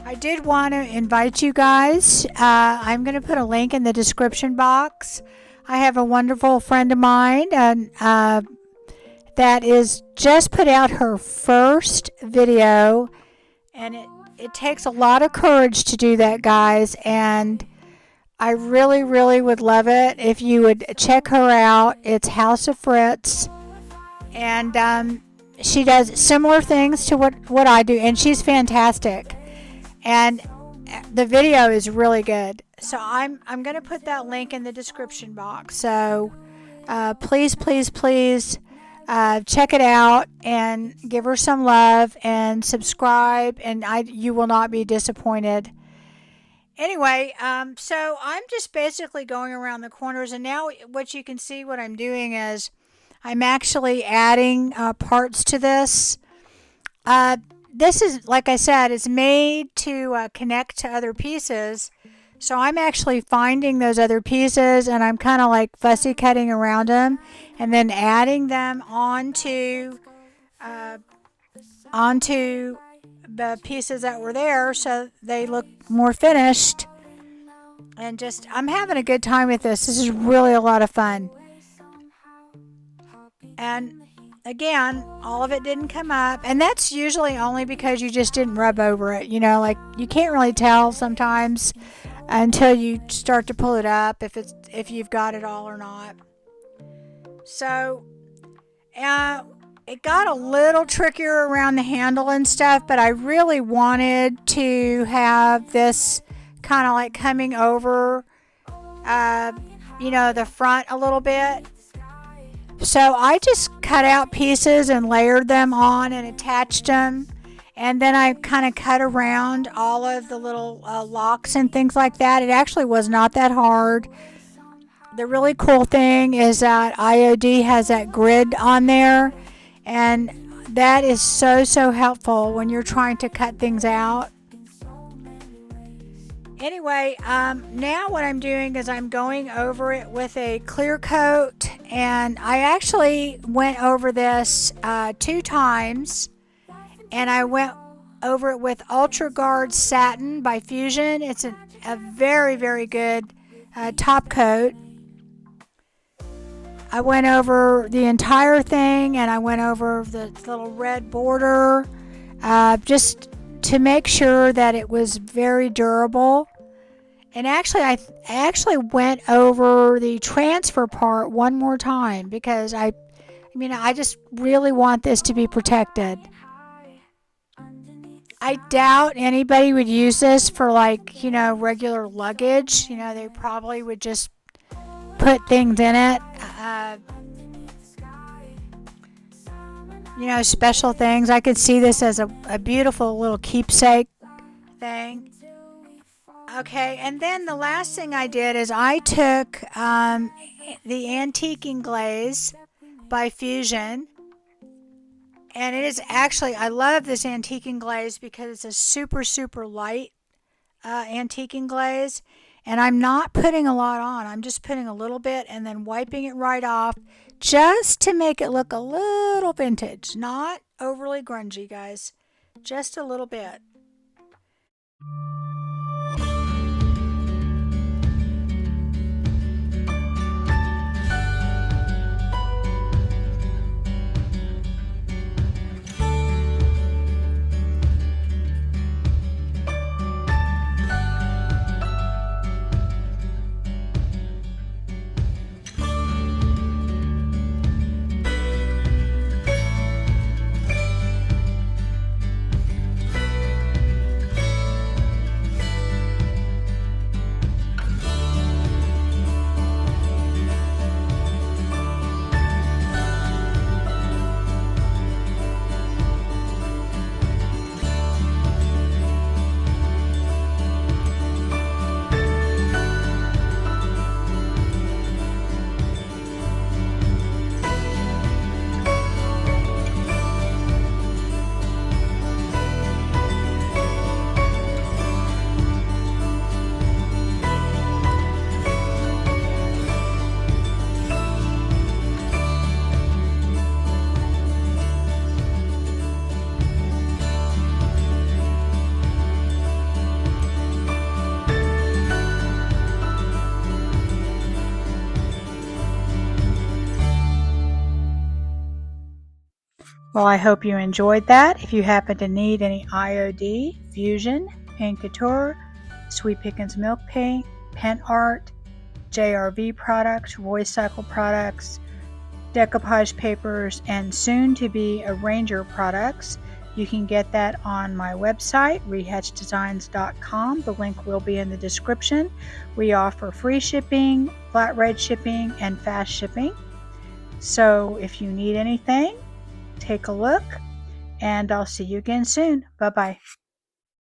I did want to invite you guys. I'm going to put a link in the description box. I have a wonderful friend of mine and that is just put out her first video, and it takes a lot of courage to do that, guys, and I really, really would love it if you would check her out. It's House of Fritz, and she does similar things to what I do, and she's fantastic. And the video is really good. So I'm going to put that link in the description box. So please, please, please check it out and give her some love and subscribe, and you will not be disappointed. Anyway, so I'm just basically going around the corners, and now what you can see what I'm doing is I'm actually adding parts to this. This is, like I said, it's made to connect to other pieces. So I'm actually finding those other pieces, and I'm kind of like fussy cutting around them and then adding them onto the pieces that were there so they look more finished. And just, I'm having a good time with this. This is really a lot of fun. And again, all of it didn't come up, and that's usually only because you just didn't rub over it. You know, like you can't really tell sometimes until you start to pull it up if you've got it all or not. So it got a little trickier around the handle and stuff, but I really wanted to have this kind of like coming over the front a little bit. So I just cut out pieces and layered them on and attached them. And then I kind of cut around all of the little locks and things like that. It actually was not that hard. The really cool thing is that IOD has that grid on there. And that is so, so helpful when you're trying to cut things out. Anyway, now what I'm doing is I'm going over it with a clear coat, and I actually went over this 2 times, and I went over it with Ultra Guard Satin by Fusion. It's a very, very good top coat. I went over the entire thing, and I went over the little red border just to make sure that it was very durable. And actually, I actually went over the transfer part one more time because I just really want this to be protected. I doubt anybody would use this for regular luggage. They probably would just put things in it. Special things. I could see this as a beautiful little keepsake thing. Okay, and then the last thing I did is I took the Antique Inlays by Fusion. And it is actually, I love this Antique Glaze because it's a super, super light Antique Glaze. And I'm not putting a lot on. I'm just putting a little bit and then wiping it right off just to make it look a little vintage. Not overly grungy, guys. Just a little bit. Well, I hope you enjoyed that. If you happen to need any IOD, Fusion, Paint Couture, Sweet Pickins Milk Paint, Pen Art, JRV products, Roy Cycle products, decoupage papers, and soon to be arranger products. You can get that on my website, rehatchdesigns.com. The link will be in the description. We offer free shipping, flat rate shipping, and fast shipping. So if you need anything, take a look, and I'll see you again soon. Bye-bye.